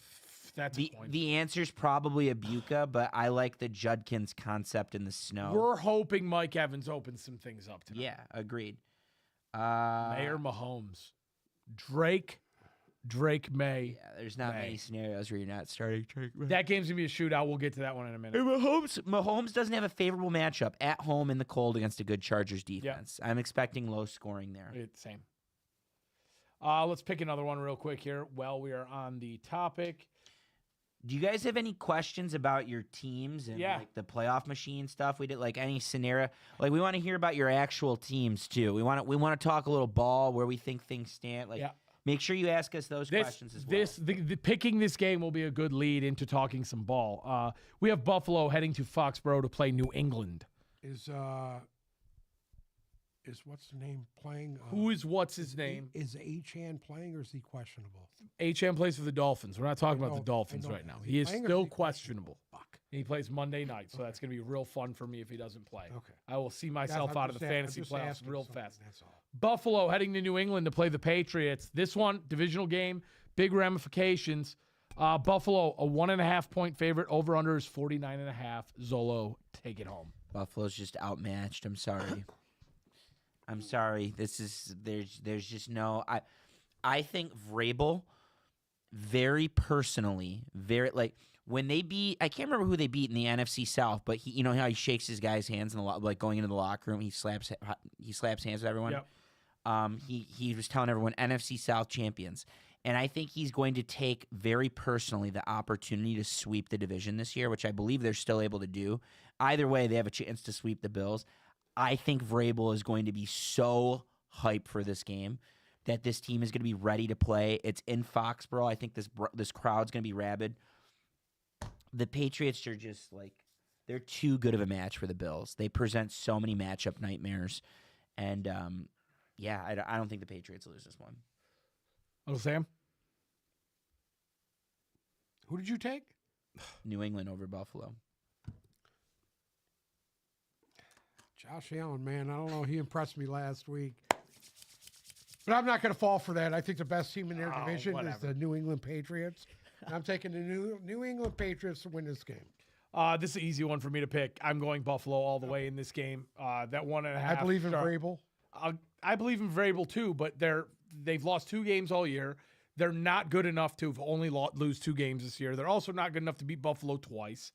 That's The a point. the answer's probably Abuka, but I like the Judkins concept in the snow. We're hoping Mike Evans opens some things up tonight. Yeah, agreed. Mayor Mahomes. Drake May. Yeah, there's not many scenarios where you're not starting Drake May. That game's going to be a shootout. We'll get to that one in a minute. Hey, Mahomes doesn't have a favorable matchup at home in the cold against a good Chargers defense. I'm expecting low scoring there. Same. Let's pick another one real quick here while we are on the topic. Do you guys have any questions about your teams and like the playoff machine stuff? We did like any scenario. Like we want to hear about your actual teams too. We want to talk a little ball where we think things stand. Like make sure you ask us those questions as well. The picking this game will be a good lead into talking some ball. We have Buffalo heading to Foxborough to play New England. Is what's the name playing? What's his name? Is Achan playing or is he questionable? Achan plays for the Dolphins. We're not talking about the Dolphins I know. right now. Is He is playing or still is he questionable. Fuck. He plays Monday night, so that's going to be real fun for me if he doesn't play. Okay. I will see myself out of the fantasy playoffs real fast. That's all. Buffalo heading to New England to play the Patriots. This one, divisional game, big ramifications. Buffalo, a 1.5 point favorite. Over/under is 49.5. Zolo, take it home. Buffalo's just outmatched. I'm sorry. I'm sorry. There's just no. I think Vrabel, very personally, when they beat. I can't remember who they beat in the NFC South, but you know how he shakes his guys' hands in the going into the locker room. He slaps hands with everyone. Yep. He was telling everyone NFC South champions. And I think he's going to take very personally the opportunity to sweep the division this year, which I believe they're still able to do. Either way, they have a chance to sweep the Bills. I think Vrabel is going to be so hyped for this game that this team is going to be ready to play. It's in Foxborough. I think this crowd's going to be rabid. The Patriots are just they're too good of a match for the Bills. They present so many matchup nightmares. And, I don't think the Patriots lose this one. Uncle Sam? Who did you take? New England over Buffalo. Josh Allen, man, I don't know. He impressed me last week. But I'm not going to fall for that. I think the best team in their division is the New England Patriots. And I'm taking the New England Patriots to win this game. This is an easy one for me to pick. I'm going Buffalo all the way in this game. That 1.5. I believe in Vrabel. I believe in Vrabel too, but they've lost 2 games all year. They're not good enough to only lose 2 games this year. They're also not good enough to beat Buffalo twice.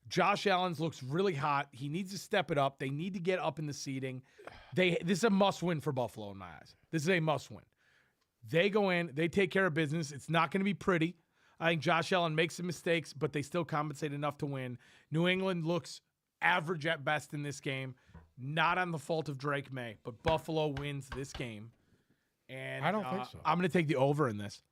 Josh Allen looks really hot. He needs to step it up. They need to get up in the seeding. This is a must-win for Buffalo in my eyes. This is a must-win. They go in, they take care of business. It's not going to be pretty. I think Josh Allen makes some mistakes, but they still compensate enough to win. New England looks average at best in this game. Not on the fault of Drake May, but Buffalo wins this game. And I don't think so. I'm going to take the over in this.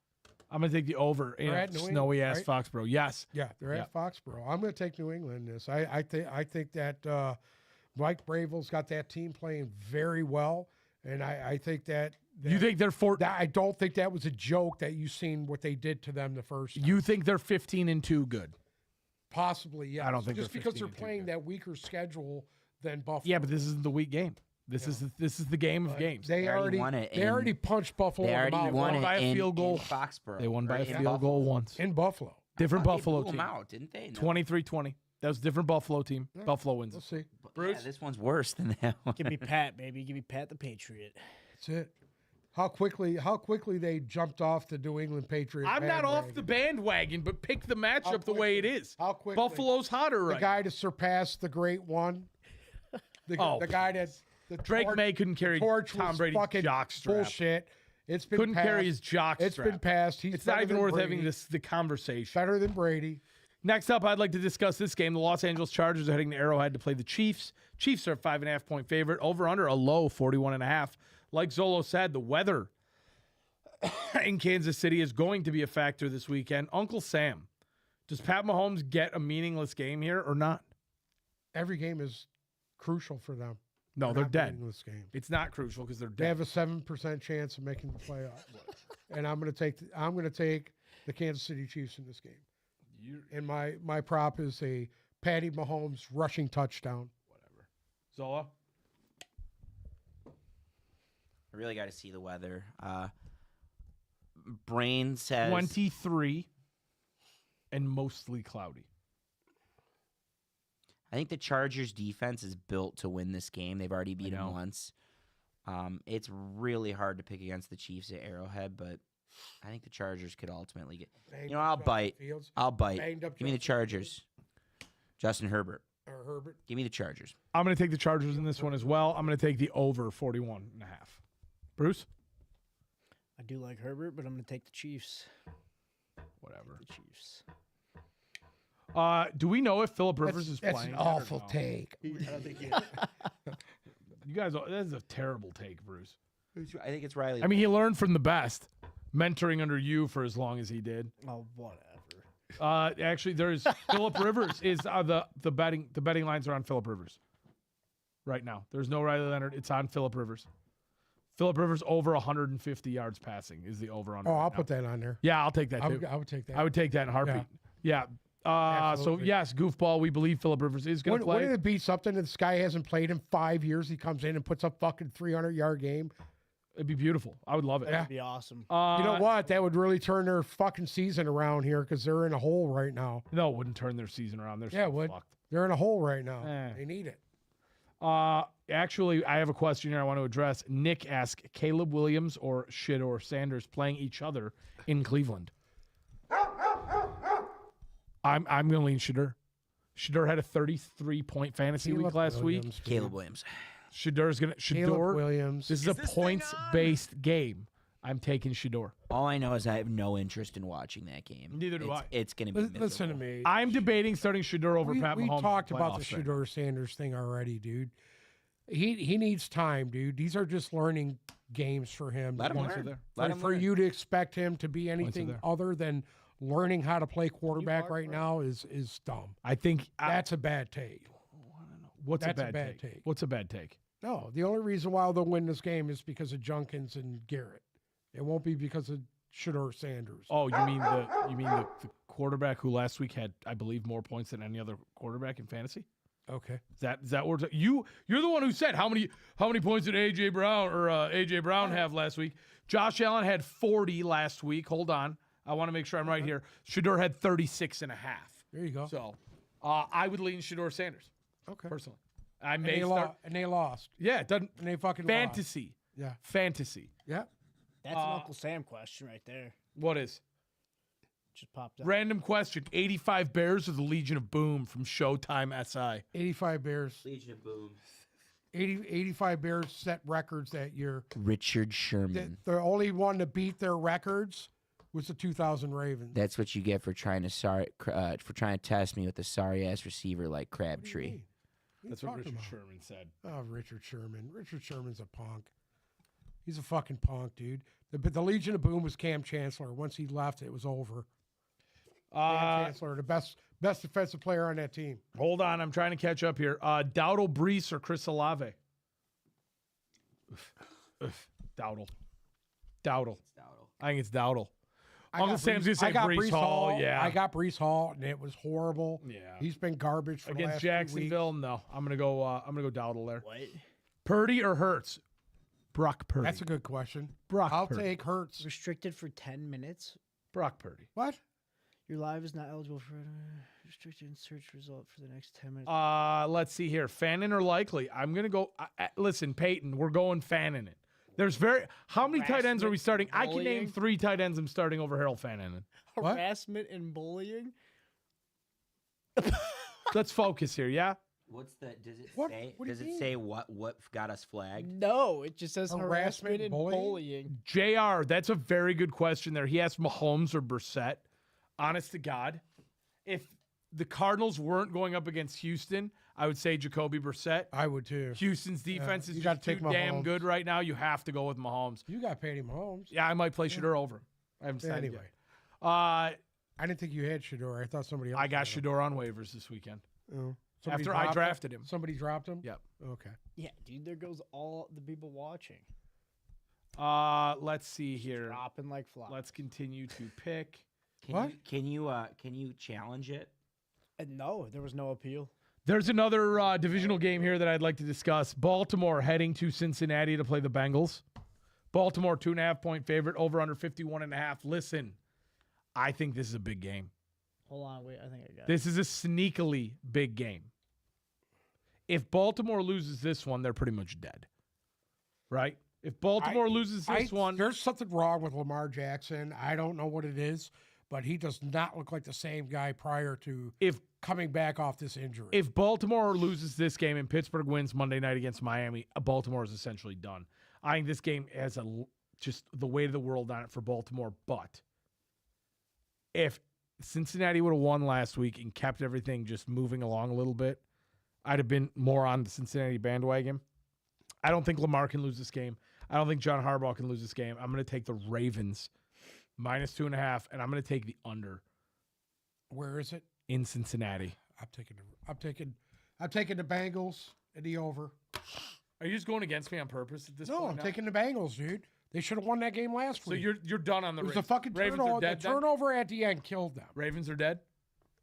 I'm going to take the over in at New England, snowy-ass right? Foxborough. Yes. Yeah, they're at Foxborough. I'm going to take New England in this. I think that Mike Bravel's got that team playing very well, and I think that You think they're I don't think that was a joke that you seen what they did to them the first time. You think they're 15-2 good? Possibly, yeah. I don't think just they're because they're 15-2 playing good. that weaker schedule than Buffalo. Yeah, but this isn't the week game. This is the game of games. They already won it They already punched Buffalo. They in the already mouth. won it by a in, field goal. in Foxborough. They won by Or a in field Buffalo. goal once. in Buffalo. Different They Buffalo blew team. them out, didn't they? No. 23-20. That was a different Buffalo team. Buffalo wins. We'll see. Yeah, this one's worse than that one. Give me Pat, baby. Give me Pat the Patriot. That's it. How quickly they jumped off the New England Patriots. I'm not off the bandwagon, but pick the matchup the way it is. How quickly? Buffalo's hotter The right guy to surpass the great one. The guy that the Drake torch- May couldn't carry torch Tom was Brady's fucking jock strap. bullshit. It's been Couldn't passed. carry his jock It's strap. been passed. He's It's not better even than worth Brady. having the conversation. Better than Brady. Next up, I'd like to discuss this game. The Los Angeles Chargers are heading to Arrowhead to play the Chiefs. Chiefs are a 5.5-point favorite. Over under a low 41.5. Like Zolo said, the weather in Kansas City is going to be a factor this weekend. Uncle Sam, does Pat Mahomes get a meaningless game here or not? Every game is crucial for them. No, they're not dead. winning this game. It's not crucial because they're They dead. have a 7% chance of making the playoffs, and I'm going to take the Kansas City Chiefs in this game. And my prop is a Patty Mahomes rushing touchdown. Zola? I really got to see the weather. Brain says 23 and mostly cloudy. I think the Chargers defense is built to win this game. They've already beat them once. It's really hard to pick against the Chiefs at Arrowhead, but I think the Chargers could ultimately get. Banged You know, up I'll Justin bite. Fields. I'll bite. Banged up Give me the Justin Chargers. Justin Herbert. Or Herbert. Give me the Chargers. I'm going to take the Chargers in this one as well. I'm going to take the over 41.5. Bruce? I do like Herbert, but I'm going to take the Chiefs. Whatever. The Chiefs. Do we know if Phillip Rivers is That's playing? an yet or awful no? take. You guys, that is a terrible take, Bruce. I think it's Riley. I mean, he learned from the best, mentoring under you for as long as he did. Oh, whatever. Actually, there's Phillip Rivers is the betting lines are on Phillip Rivers right now. There's no Riley Leonard. It's on Phillip Rivers. Phillip Rivers over 150 yards passing is the over on. Oh, I'll put that on there. Yeah, I'll take that too. I would take that. I would take that in a heartbeat. Yeah. So Absolutely. yes, goofball. We believe Phillip Rivers is going to play. Wouldn't it be something that this guy hasn't played in 5 years? He comes in and puts up fucking 300-yard game. It'd be beautiful. I would love it. Yeah. That'd be awesome. You know what? That would really turn their fucking season around here because they're in a hole right now. No, it wouldn't turn their season around. They're Yeah, it so would. fucked. They're in a hole right now. Eh. They need it. Actually, I have a question here I want to address. Nick asked Caleb Williams or Shedeur Sanders playing each other in Cleveland. I'm going to lean Shedeur. Shedeur had a 33-point fantasy week Caleb last week. Williams, dude. Caleb Williams. Shedeur's going to Caleb Shedeur. Williams. This is a points-based game. I'm taking Shedeur. All I know is I have no interest in watching that game. Neither do I. It's going to be miserable. Listen to me. I'm debating starting Shedeur over Pat we Mahomes. talked in about the playoffs thing. Shedeur Sanders thing already, dude. He needs time, dude. These are just learning games for him. Let him Points are learn. there. Let And him for learn. you to expect him to be anything there. other than learning how to play quarterback right now is dumb. I think That's a bad take. what's that's a a bad, bad take? take. What's a bad take? No, the only reason why they'll win this game is because of Junkins and Garrett. It won't be because of Shedeur Sanders. Oh, you mean the quarterback who last week had, I believe, more points than any other quarterback in fantasy? Okay. Is that what you're the one who said how many points did AJ Brown have last week? Josh Allen had 40 last week. Hold on, I want to make sure I'm right here. Shedeur had 36 and a half. There you go. So I would lean Shedeur Sanders Okay. personally. I And may they, start. and they lost. Yeah, it doesn't And they fucking fantasy. lost. Yeah. Fantasy. Yeah. That's an Uncle Sam question right there. What is? Just popped up. Random question. 85 Bears or the Legion of Boom from Showtime SI? 85 Bears. Legion of Boom. 85 Bears set records that year. Richard Sherman. The only one to beat their records was the 2000 Ravens. That's what you get for trying to test me with a sorry ass receiver like Crabtree. That's what Richard Sherman said. Oh, Richard Sherman. Richard Sherman's a punk. He's a fucking punk, dude. The Legion of Boom was Cam Chancellor. Once he left, it was over. Cam Chancellor, the best defensive player on that team. Hold on, I'm trying to catch up here. Dowdle, Brees, or Chris Olave? Dowdle. I think it's Dowdle. Uncle Sam's gonna say Brees Hall. Yeah, I got Brees Hall, and it was horrible. Yeah, he's been garbage for against the last Jacksonville. 2 weeks. No, I'm gonna go Dowdle there. What? Purdy or Hurts? Brock Purdy. That's a good question. I'll take Hurts. Restricted for 10 minutes? Brock Purdy. What? Your live is not eligible for restricted search result for the next 10 minutes. Let's see here. Fannin or Likely? I'm gonna go. Listen, Peyton, we're going Fannin. There's how many tight ends are we starting? I can name 3 tight ends I'm starting over Harold Fannin. What? Harassment and bullying? Let's focus here, yeah? Does it What? say? What do Does you it mean? say what got us flagged? No, it just says Harassment harassment and bullying? bullying. JR, that's a very good question there. He asked Mahomes or Brissett. Honest to God, if the Cardinals weren't going up against Houston, I would say Jacoby Brissett. I would too. Houston's defense is you just gotta take too damn Mahomes. good right now. You have to go with Mahomes. You got Patty Mahomes. Yeah, I might play Shador over. I haven't decided Anyway, yet. I didn't think you had Shador. I thought somebody else. I got had him. Shador on waivers this weekend. Oh. Somebody After I dropped drafted him. Somebody dropped him? Yep. Okay. Yeah, dude, there goes all the people watching. Let's see here. Dropping like flies. Let's continue to pick. Can you challenge it? No, there was no appeal. There's another divisional game here that I'd like to discuss. Baltimore heading to Cincinnati to play the Bengals. Baltimore 2.5-point favorite, over under 51.5. Listen, I think this is a big game. Hold on, wait, I think I got it. This is a sneakily big game. If Baltimore loses this one, they're pretty much dead. Right? If Baltimore loses this one, There's something wrong with Lamar Jackson. I don't know what it is, but he does not look like the same guy prior to coming back off this injury. if Baltimore loses this game and Pittsburgh wins Monday night against Miami, Baltimore is essentially done. I think this game has just the weight of the world on it for Baltimore. But if Cincinnati would have won last week and kept everything just moving along a little bit, I'd have been more on the Cincinnati bandwagon. I don't think Lamar can lose this game. I don't think John Harbaugh can lose this game. I'm going to take the Ravens -2.5, and I'm going to take the under. Where is it? In Cincinnati. I'm taking the Bengals and the over. Are you just going against me on purpose at this point? No, I'm taking the Bengals, dude. They should have won that game last So week. you're done on the It was Ravens. a fucking Ravens turnover. are dead. The then? turnover at the end killed them. Ravens are dead.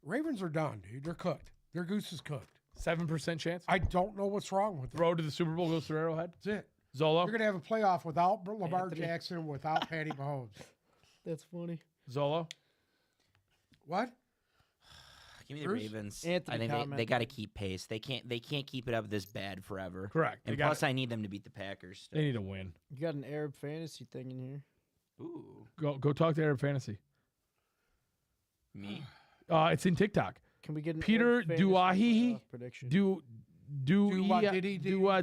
Ravens are done, dude. They're cooked. Their goose is cooked. 7% chance. I don't know what's wrong with them. Road to the Super Bowl goes through Arrowhead. That's it. Zolo. You're going to have a playoff without Lamar Jackson, without Patty Mahomes. That's funny. Zolo. What? Give me the Bruce? Ravens. Anthony I think comment. they got to keep pace. They can't keep it up this bad forever. Correct. And They got plus, I need them to beat the Packers. They need to win. You got an Arab fantasy thing in here. Ooh, Go talk to Arab Fantasy. me. It's in TikTok. Can we get an Peter Arab fantasy Duahihi? playoff prediction? What did he do? do- Did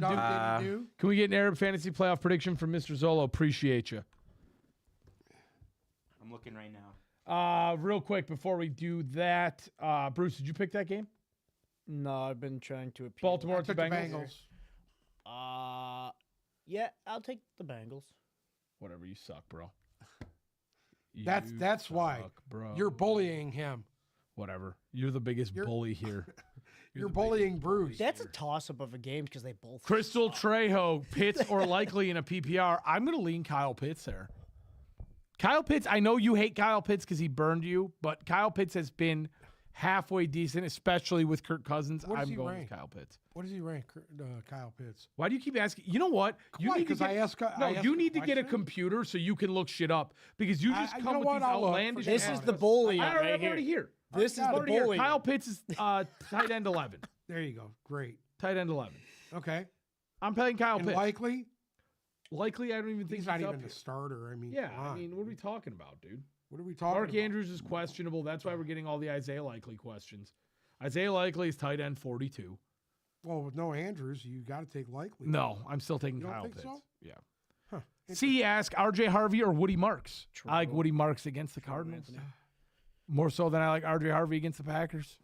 he do? Can we get an Arab Fantasy playoff prediction from Mr. Zolo? Appreciate you. I'm looking right now. Real quick before we do that, Bruce, did you pick that game? No, I've been trying to appeal. Baltimore I at the took the Bengals. Bengals. Yeah, I'll take the Bengals. Whatever, you suck, bro. That's why. bro. You're bullying him. Whatever. You're the biggest bully here. You're bullying Bruce. That's a toss-up of a game because they both Crystal suck. Trejo, Pitts or Likely in a PPR. I'm going to lean Kyle Pitts there. Kyle Pitts, I know you hate Kyle Pitts because he burned you, but Kyle Pitts has been halfway decent, especially with Kirk Cousins. What does I'm he going rank? with Kyle Pitts. What does he rank, Kyle Pitts? Why do you keep asking? You know what? You Why? need to 'Cause get- I ask- I No, ask you a need to get a question. computer so you can look shit up because you just you come know with what? these I'll look. outlandish. This is answers. the bullying I right I'm already here. This is I'm the already here. bullying. Kyle Pitts is tight end 11. There you go. Great. Tight end 11. Okay. I'm playing Kyle And Pitts. Likely, Likely, I don't even think he's not up even here. the starter. I mean, Yeah, come I on. mean, what are we talking about, dude? What are we talking Mark about? Andrews is questionable. That's why we're getting all the Isaiah Likely questions. Isaiah Likely is tight end 42. Well, with no Andrews, you got to take Likely. No, I'm still taking You don't Kyle think Pitts. so? Yeah. Huh. C ask RJ Harvey or Woody Marks. True. I like Woody Marks against the Cardinals. Anthony. More so than I like RJ Harvey against the Packers.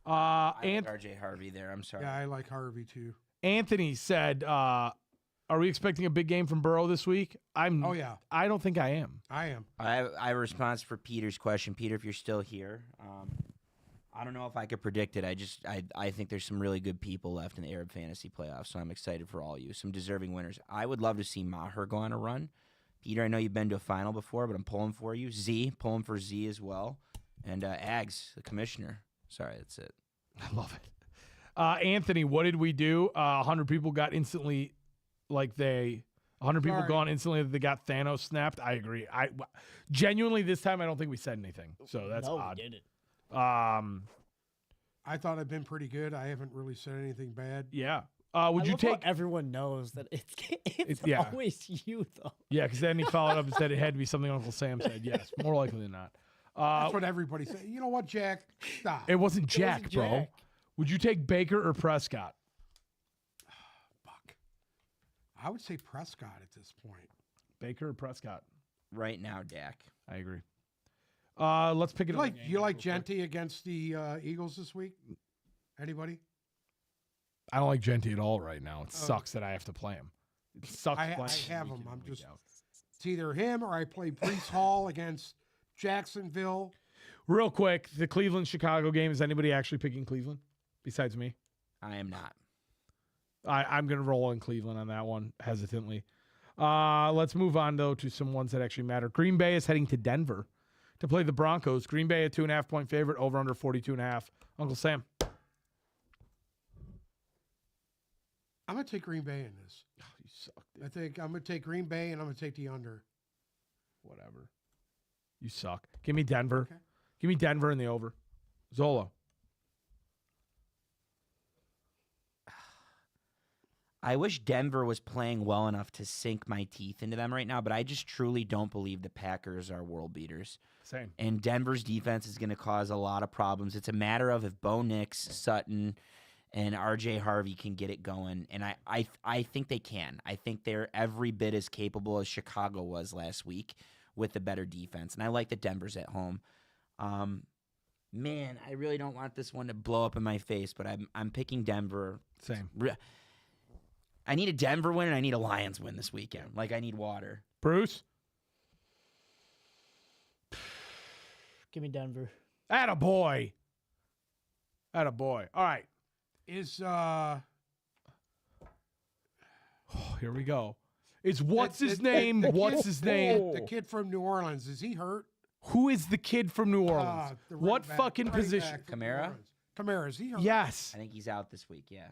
I And like RJ Harvey there. I'm sorry. Yeah, I like Harvey too. Anthony said, "Are we expecting a big game from Burrow this week?" Oh yeah, I don't think I am. I am. I have a response for Peter's question. Peter, if you're still here, I don't know if I could predict it. I think there's some really good people left in the Arab Fantasy playoffs, so I'm excited for all you. Some deserving winners. I would love to see Maher go on a run. Peter, I know you've been to a final before, but I'm pulling for you. Z, pulling for Z as well. And Ags, the commissioner. Sorry, that's it. I love it. Anthony, what did we do? 100 people got instantly, 100 people Sorry. gone instantly that they got Thanos snapped. I agree. Genuinely this time I don't think we said anything, so that's no, odd. we didn't. I thought I'd been pretty good. I haven't really said anything bad. Yeah. Would I you love how take? everyone knows that it's yeah. always you though. Yeah, because then he followed up and said it had to be something Uncle Sam said. Yes, more likely than not. That's what everybody said. You know what, Jack? Stop. It wasn't Jack, wasn't bro. Jack. Would you take Baker or Prescott? Fuck. I would say Prescott at this point. Baker or Prescott? Right now, Dak. I agree. Let's pick it You up. like Genty against the Eagles this week? Anybody? I don't like Genty at all right now. It sucks that I have to play him. It sucks. I playing have week him. in, I'm week just. out. It's either him or I play Brees Hall against Jacksonville. Real quick, the Cleveland-Chicago game. Is anybody actually picking Cleveland besides me? I am not. I'm going to roll in Cleveland on that one hesitantly. Let's move on, though, to some ones that actually matter. Green Bay is heading to Denver to play the Broncos. Green Bay, a 2.5-point favorite, over under 42.5. Uncle Sam. I'm gonna take Green Bay in this. Oh, you suck, dude. I think I'm gonna take Green Bay and I'm gonna take the under. Whatever. You suck. Give me Denver. Okay. Give me Denver in the over. Zola. I wish Denver was playing well enough to sink my teeth into them right now, but I just truly don't believe the Packers are world beaters. Same. And Denver's defense is going to cause a lot of problems. It's a matter of if Bo Nix, Sutton, and RJ Harvey can get it going. And I think they can. I think they're every bit as capable as Chicago was last week with the better defense. And I like that Denver's at home. Man, I really don't want this one to blow up in my face, but I'm picking Denver. Same. I need a Denver win and I need a Lions win this weekend. Like I need water. Bruce. Give me Denver. Attaboy. Attaboy. All right. Is Oh, here we go. It's what's his the name? kid- What's his name? The kid from New Orleans, is he hurt? Who is the kid from New Orleans? The What running back- fucking running position? back from New Kamara? Orleans. Kamara, is he hurt? Yes. I think he's out this week, yeah.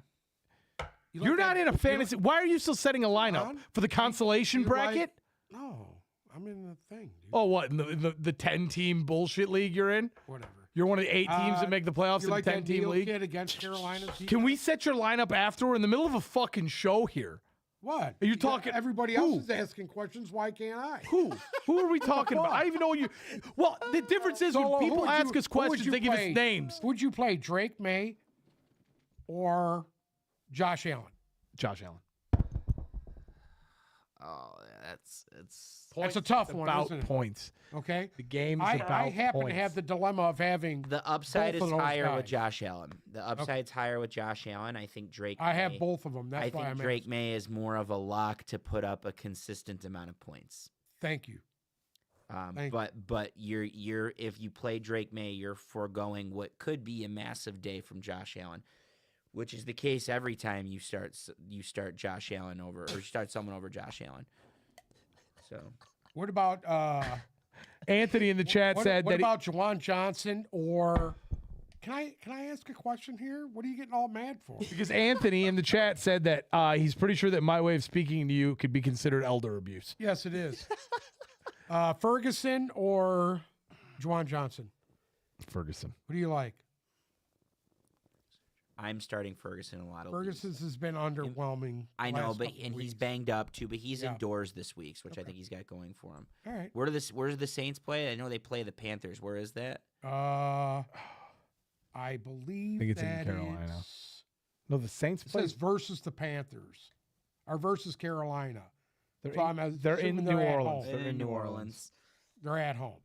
You You're like not that- in a you fantasy. Why are you still setting a lineup Ron? for the consolation you like- bracket? No, I'm in the thing, dude. Oh, what? In the 10-team bullshit league you're in? Whatever. You're one of the 8 teams that make the playoffs You in like the that 10-team Neal league? kid against Carolina? Can we set your lineup after? We're in the middle of a fucking show here. What? Are you got- talking- Everybody who? else is asking questions. Why can't I? Who? Who are we talking about? I don't even know you. Well, the difference is So, when who people would ask you- us who would questions, you they give us play? names. Would you play Drake May or Josh Allen? Josh Allen. Oh, it's That's a tough one, About isn't it? points. Okay. The game is I about happen points. to have the dilemma of having. the upside Both is of those higher with guys. Josh Allen. The upside's higher with Josh Allen. I think Drake. I have May- both of them. That's I why think I'm Drake asking. May is more of a lock to put up a consistent amount of points. Thank you. Thank But you're if you play Drake May, you're foregoing what could be a massive day from Josh Allen, which is the case every time you start Josh Allen over or start someone over Josh Allen. So What about Anthony in the chat what said that about Juwan Johnson or? Can I ask a question here? What are you getting all mad for? because Anthony in the chat said that he's pretty sure that my way of speaking to you could be considered elder abuse. Yes, it is. Ferguson or Juwan Johnson? Ferguson. What do you like? I'm starting Ferguson in a lot of leagues. Ferguson's has been underwhelming. I the know, last but couple and he's weeks. banged up too. But he's Yeah. indoors this week, which I Okay. think he's got going for him. All right. Where do the Saints play? I know they play the Panthers. Where is that? I believe I think it's in that Carolina. it's No, the Saints It play. says versus the Panthers. Or versus Carolina. They're So in, I'm they're in assuming New they're at Orleans. home. They're in New Orleans. They're at home.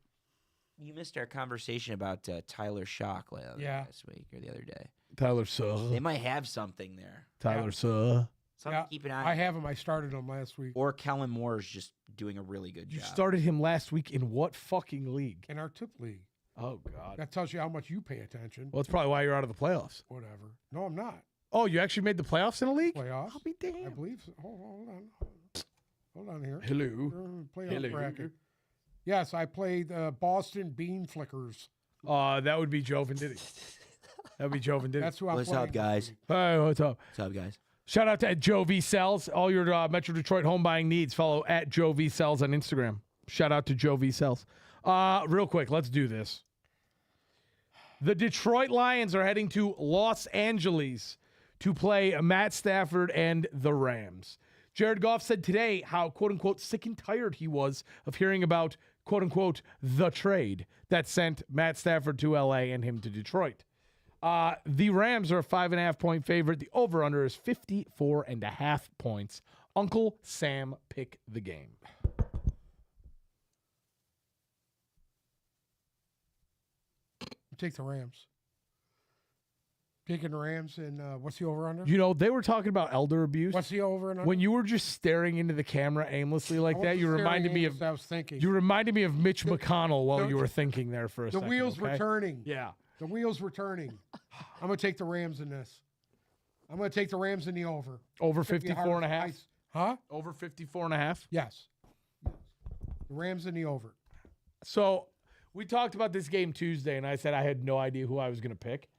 You missed our conversation about Tyler Shock last week or the other day. Tyler Suh. They might have something there. Tyler Yeah. Suh. Something to keep an eye I on. have him. I started him last week Or Kellen Moore is just doing a really good You job. started him last week in what fucking league? in our tip league. Oh, God. That tells you how much you pay attention. Well, that's probably why you're out of the playoffs. Whatever. No, I'm not. Oh, you actually made the playoffs in a league? Playoffs. I'll be I damned. believe so. Hold on. Hold on here. Hello. Playoff Hello. bracket. Yes, I played Boston Bean Flickers. That would be Joe Venditti. That would be Joe Venditti. That's who I'm What's playing up, guys? Hey, what's up? What's up, guys? Shout out to Joe V Sells. All your Metro Detroit home buying needs. Follow at Joe V Sells on Instagram. Shout out to Joe V Sells. Real quick, let's do this. The Detroit Lions are heading to Los Angeles to play Matt Stafford and the Rams. Jared Goff said today how, quote unquote, sick and tired he was of hearing about, quote unquote, the trade that sent Matt Stafford to LA and him to Detroit. The Rams are a 5.5-point favorite. The over-under is 54.5 points. Uncle Sam pick the game. Take the Rams. Taking the Rams, and what's the over under? You know, they were talking about elder abuse. What's the over and under? When you were just staring into the camera aimlessly like that, you reminded me of I was thinking. you reminded me of Mitch McConnell while you were thinking there for a The second. wheels okay? were turning. Yeah. The wheels were turning. I'm going to take the Rams in this. I'm going to take the Rams in the over. Over Took me hard 54 and a half. twice. Huh? Over 54 and a half. Yes. The Rams in the over. So we talked about this game Tuesday, and I said I had no idea who I was going to pick.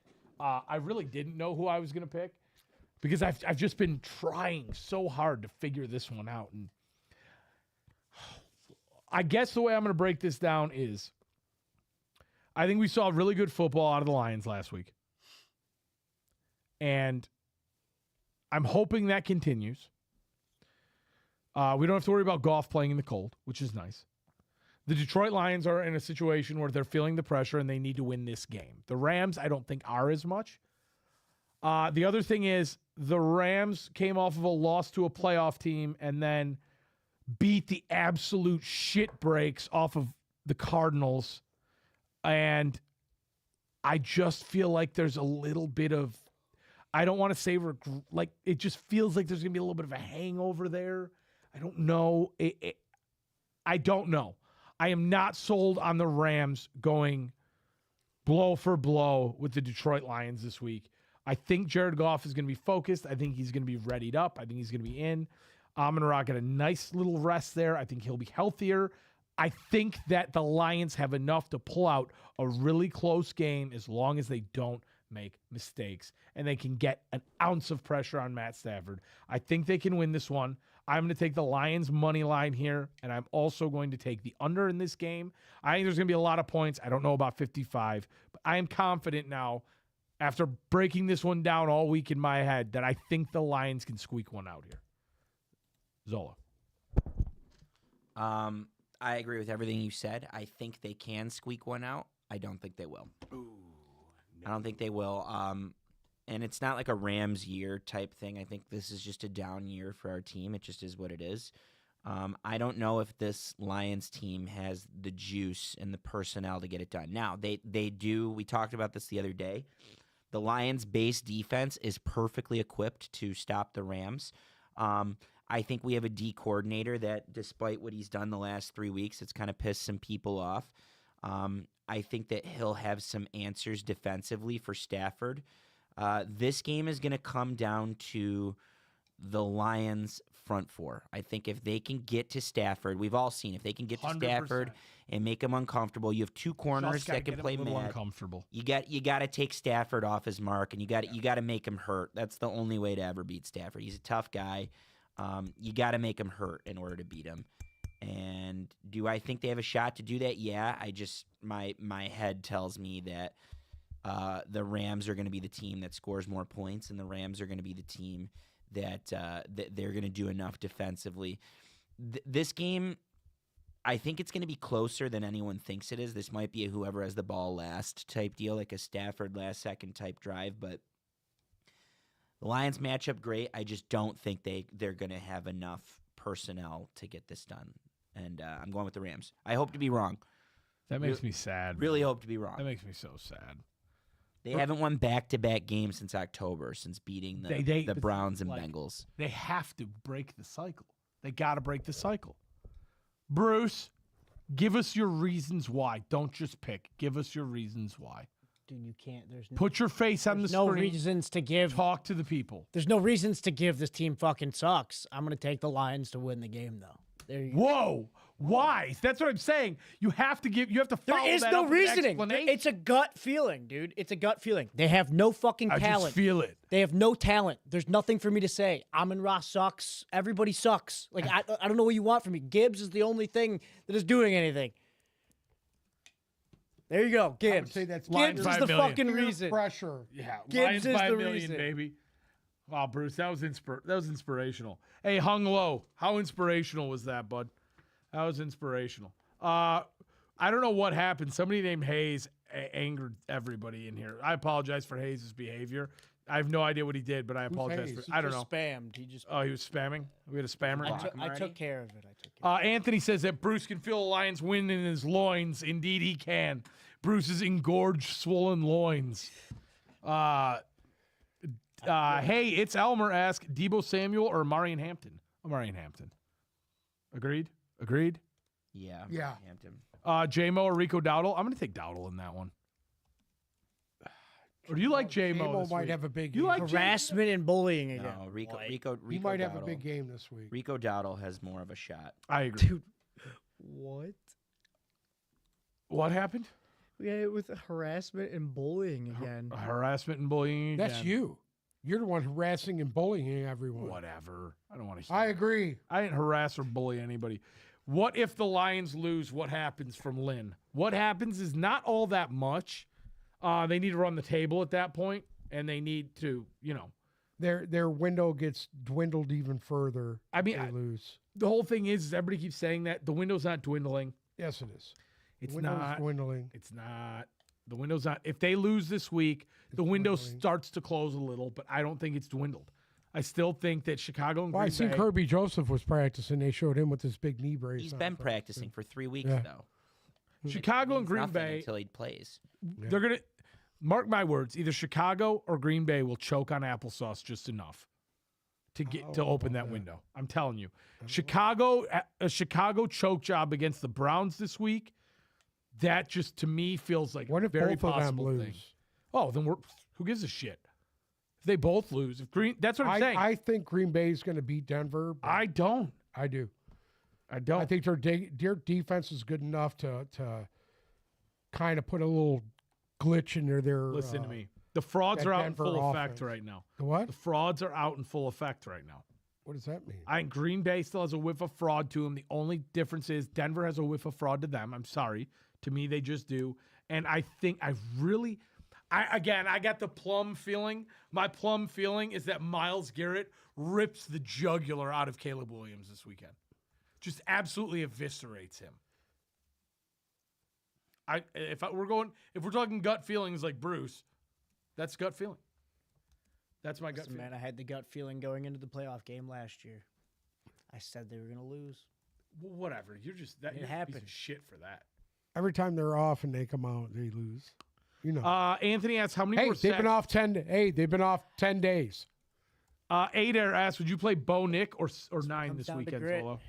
I really didn't know who I was going to pick because I've just been trying so hard to figure this one out. And I guess the way I'm going to break this down is I think we saw really good football out of the Lions last week. And I'm hoping that continues. We don't have to worry about Goff playing in the cold, which is nice. The Detroit Lions are in a situation where they're feeling the pressure and they need to win this game. The Rams, I don't think, are as much. The other thing is the Rams came off of a loss to a playoff team and then beat the absolute shit breaks off of the Cardinals. And I just feel like there's a little bit of, I don't want to say, like, it just feels like there's going to be a little bit of a hangover there. I don't know. I don't know. I am not sold on the Rams going blow for blow with the Detroit Lions this week. I think Jared Goff is going to be focused. I think he's going to be readied up. I think he's going to be in. Amon-Ra got a nice little rest there. I think he'll be healthier. I think that the Lions have enough to pull out a really close game as long as they don't make mistakes and they can get an ounce of pressure on Matt Stafford. I think they can win this one. I'm going to take the Lions money line here, and I'm also going to take the under in this game. I think there's going to be a lot of points. I don't know about 55, but I am confident now after breaking this one down all week in my head that I think the Lions can squeak one out here. Zola. I agree with everything you said. I think they can squeak one out. I don't think they will. I don't think they will. And it's not like a Rams year type thing. I think this is just a down year for our team. It just is what it is. I don't know if this Lions team has the juice and the personnel to get it done. Now, they do. We talked about this the other day. The Lions' base defense is perfectly equipped to stop the Rams. I think we have a D coordinator that, despite what he's done the last 3 weeks, it's kind of pissed some people off. I think that he'll have some answers defensively for Stafford. This game is going to come down to the Lions' front four. I think if they can get to Stafford, we've all seen if they can get to 100%. Stafford and make him uncomfortable. You have two corners that can play mad. Uncomfortable. You got to take Stafford off his mark, and you got to make him hurt. That's the only way to ever beat Stafford. He's a tough guy. You got to make him hurt in order to beat him. And do I think they have a shot to do that? Yeah. I just my head tells me that the Rams are going to be the team that scores more points, and the Rams are going to be the team that they're going to do enough defensively. This game, I think it's going to be closer than anyone thinks it is. This might be a whoever has the ball last type deal, like a Stafford last second type drive, but The Lions match up great. I just don't think they're going to have enough personnel to get this done. And I'm going with the Rams. I hope to be wrong. That makes me sad. Really hope to be wrong. That makes me so sad. They haven't won back-to-back games since October, since beating the Browns and Bengals. They have to break the cycle. They got to break the cycle. Bruce, give us your reasons why. Don't just pick. Give us your reasons why. Dude, you can't. Put your face on the no screen. reasons to give. Talk to the people. There's no reasons to give. This team fucking sucks. I'm gonna take the Lions to win the game, though. There you go. Whoa! Why? That's what I'm saying. You have to follow There is that no up with reasoning. explanation. It's a gut feeling, dude. It's a gut feeling. They have no fucking I talent. just feel it. They have no talent. There's nothing for me to say. Amon-Ra sucks. Everybody sucks. Like I don't know what you want from me. Gibbs is the only thing that is doing anything. There you go, I would Gibbs. say that's Lions Gibbs by is a the million. fucking peer reason. pressure. Yeah, Gibbs Lions is by the a million, reason. baby. Wow, Bruce, that was inspirational. Hey, Hung Low, how inspirational was that, bud? That was inspirational. I don't know what happened. Somebody named Hayes angered everybody in here. I apologize for Hayes' behavior. I have no idea what he did, but I apologize Hayes? for. I don't know. Spammed. He just. Oh, he was spamming. We had a spammer. I took care of it. Anthony says that Bruce can feel the Lions win in his loins. Indeed, he can. Bruce's engorged, swollen loins. Hey, it's Elmer. Ask Debo Samuel or Marion Hampton. Marion Hampton. Agreed? Yeah. Yeah. J-Mo or Rico Dowdle? I'm going to take Dowdle in that one. Or do you like J-Mo J-Mo this might week? have a big You game. like Harassment and bullying again. No, Rico He might have a Dowdle. big game this week. Rico Dowdle has more of a shot. I agree. Dude, what? What happened? Yeah, with harassment and bullying again. Harassment and bullying. That's again. you. You're the one harassing and bullying everyone. Whatever. I don't want to hear I it. agree. I didn't harass or bully anybody. What if the Lions lose? What happens from Lynn? What happens is not all that much. They need to run the table at that point, and they need to, Their window gets dwindled even further. I mean, if they lose. the whole thing is everybody keeps saying that the window's not dwindling. Yes, it is. It's The window's not. dwindling. It's not. The window's not. If they lose this week, the window dwindling. starts to close a little, but I don't think it's dwindled. I still think that Chicago and Well, I Green seen Bay. Kirby Joseph was practicing. They showed him with this big knee brace. He's on. been practicing for 3 weeks, Yeah. though. Chicago and Means Green nothing Bay. until he plays. They're gonna mark my words. Either Chicago or Green Bay will choke on applesauce just enough to get to open that window. I'm telling you, a Chicago choke job against the Browns this week. That just to me feels like What a if very both of them possible lose? thing. Oh, then who gives a shit? If they both lose, that's what I'm saying. I think Green Bay is going to beat Denver. But I don't. I do. I don't. I think their defense is good enough to kind of put a little glitch in their. Listen to me. The frauds that are out in Denver full offense. effect right now. The what? The frauds are out in full effect right now. What does that mean? I think Green Bay still has a whiff of fraud to them. The only difference is Denver has a whiff of fraud to them. I'm sorry. To me, they just do. And I think I got the plum feeling. My plum feeling is that Myles Garrett rips the jugular out of Caleb Williams this weekend. Just absolutely eviscerates him. If we're talking gut feelings like Bruce, that's gut feeling. That's my gut Listen, feeling. man, I had the gut feeling going into the playoff game last year. I said they were going to lose. Well, whatever. You're just that. It You're a piece happened. of shit for that. Every time they're off and they come out, they lose. You know. Anthony asks how many hey, more they've sacks. been off 10. Hey, they've been off 10 days. Adair asks, would you play Bo Nick or 9 Comes this down to weekend, grit. Solo?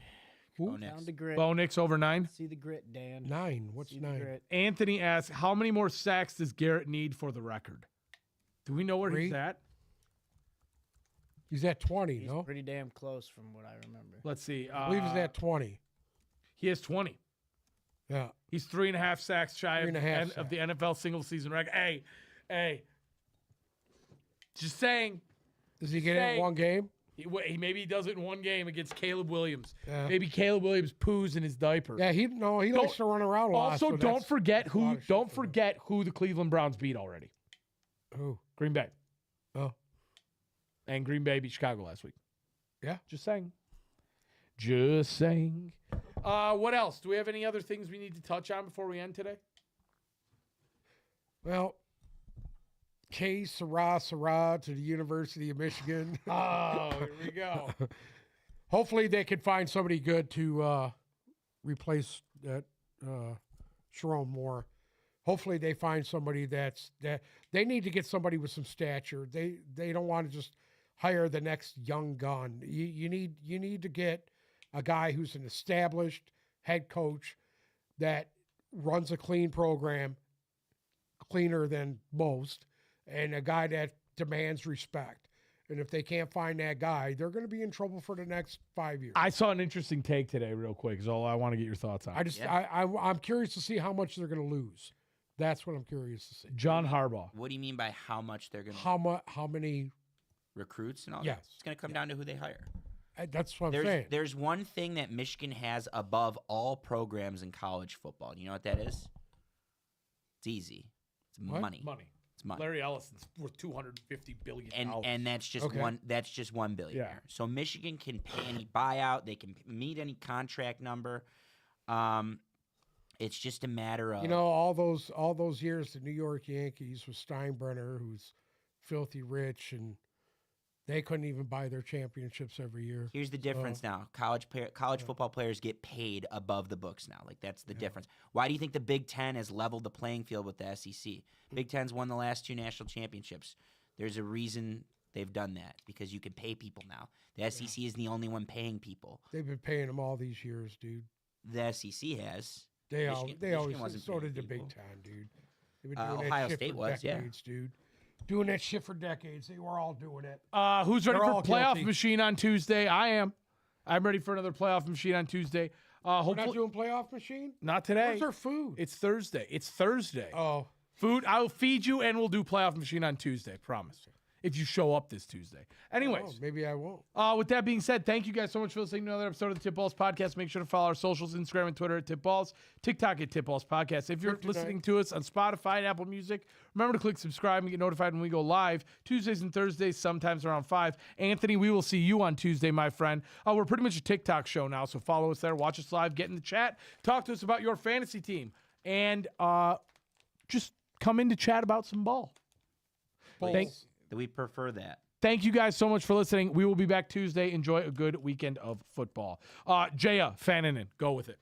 Bo Down Nix. to grit. Bo Nick's over 9. See the grit, Dan. 9. What's See the 9? grit. Anthony asks, how many more sacks does Garrett need for the record? Do we know where he's 3? at? He's at 20. He's no, pretty damn close from what I remember. Let's see. I believe he's at 20. He has 20. Yeah. He's 3.5 sacks shy of, 3.5 of the NFL single season record. Hey. Just saying. Does he get it Say- in one game? Maybe he does it in one game against Caleb Williams. Yeah. Maybe Caleb Williams poos in his diaper. Yeah, he likes to run around a lot. Also, so don't that's forget a lot who of shit don't for him. forget who the Cleveland Browns beat already. Who? Green Bay. Oh, And Green Bay beat Chicago last week. yeah. Just saying. Just saying. What else? Do we have any other things we need to touch on before we end today? Well, K. Sarah to the University of Michigan. Oh, here we go. Hopefully they can find somebody good to replace that Sharon Moore. Hopefully they find somebody that they need to get somebody with some stature. They don't want to just hire the next young gun. You need to get a guy who's an established head coach that runs a clean program, cleaner than most, and a guy that demands respect. And if they can't find that guy, they're going to be in trouble for the next 5 years. I saw an interesting take today, real quick. Is all I want to get your thoughts on. I'm curious to see how much they're going to lose. That's what I'm curious to see. John Harbaugh. What do you mean by how much they're going to How many? recruits and all Yes. that? It's going to come down to who they hire. That's what I'm saying. There's one thing that Michigan has above all programs in college football. You know what that is? It's easy. It's What? money. Money. It's money. Larry Ellison's worth $250 billion. And that's just Okay. one. That's just $1 billion. Yeah. So Michigan can pay any buyout. They can meet any contract number. It's just a matter of all those years the New York Yankees with Steinbrenner, who's filthy rich, and they couldn't even buy their championships every year. Here's the difference now. College football players get paid above the books now. Like that's the difference. Why do you think the Big Ten has leveled the playing field with the SEC? Big Ten's won the last 2 national championships. There's a reason they've done that because you can pay people now. The SEC is the only one paying people. They've been paying them all these years, dude. The SEC has. They Michigan always wasn't so paying did the people. Big Ten, dude. They've been doing Ohio that shit State for was, yeah. decades, dude. Doing that shit for decades. They were all doing it. Who's ready They're for all playoff guilty. machine on Tuesday? I am. I'm ready for another playoff machine on Tuesday. We're not Hopefully doing playoff machine? not today. Where's our food? It's Thursday. It's Thursday. Oh, Food. I'll feed you, and we'll do playoff machine on Tuesday. Promise. If you show up this Tuesday. Anyways. maybe I won't. With that being said, thank you guys so much for listening to another episode of the Tip Balls Podcast. Make sure to follow our socials, Instagram and Twitter at Tip Balls, TikTok at Tip Balls Podcast. If you're listening to us on Spotify and Apple Music, remember to click subscribe and get notified when we go live Tuesdays and Thursdays, sometimes around 5. Anthony, we will see you on Tuesday, my friend. We're pretty much a TikTok show now, so follow us there, watch us live, get in the chat, talk to us about your fantasy team, and just come in to chat about some ball. We prefer that. Thank you guys so much for listening. We will be back Tuesday. Enjoy a good weekend of football. Jaya Fannin, go with it.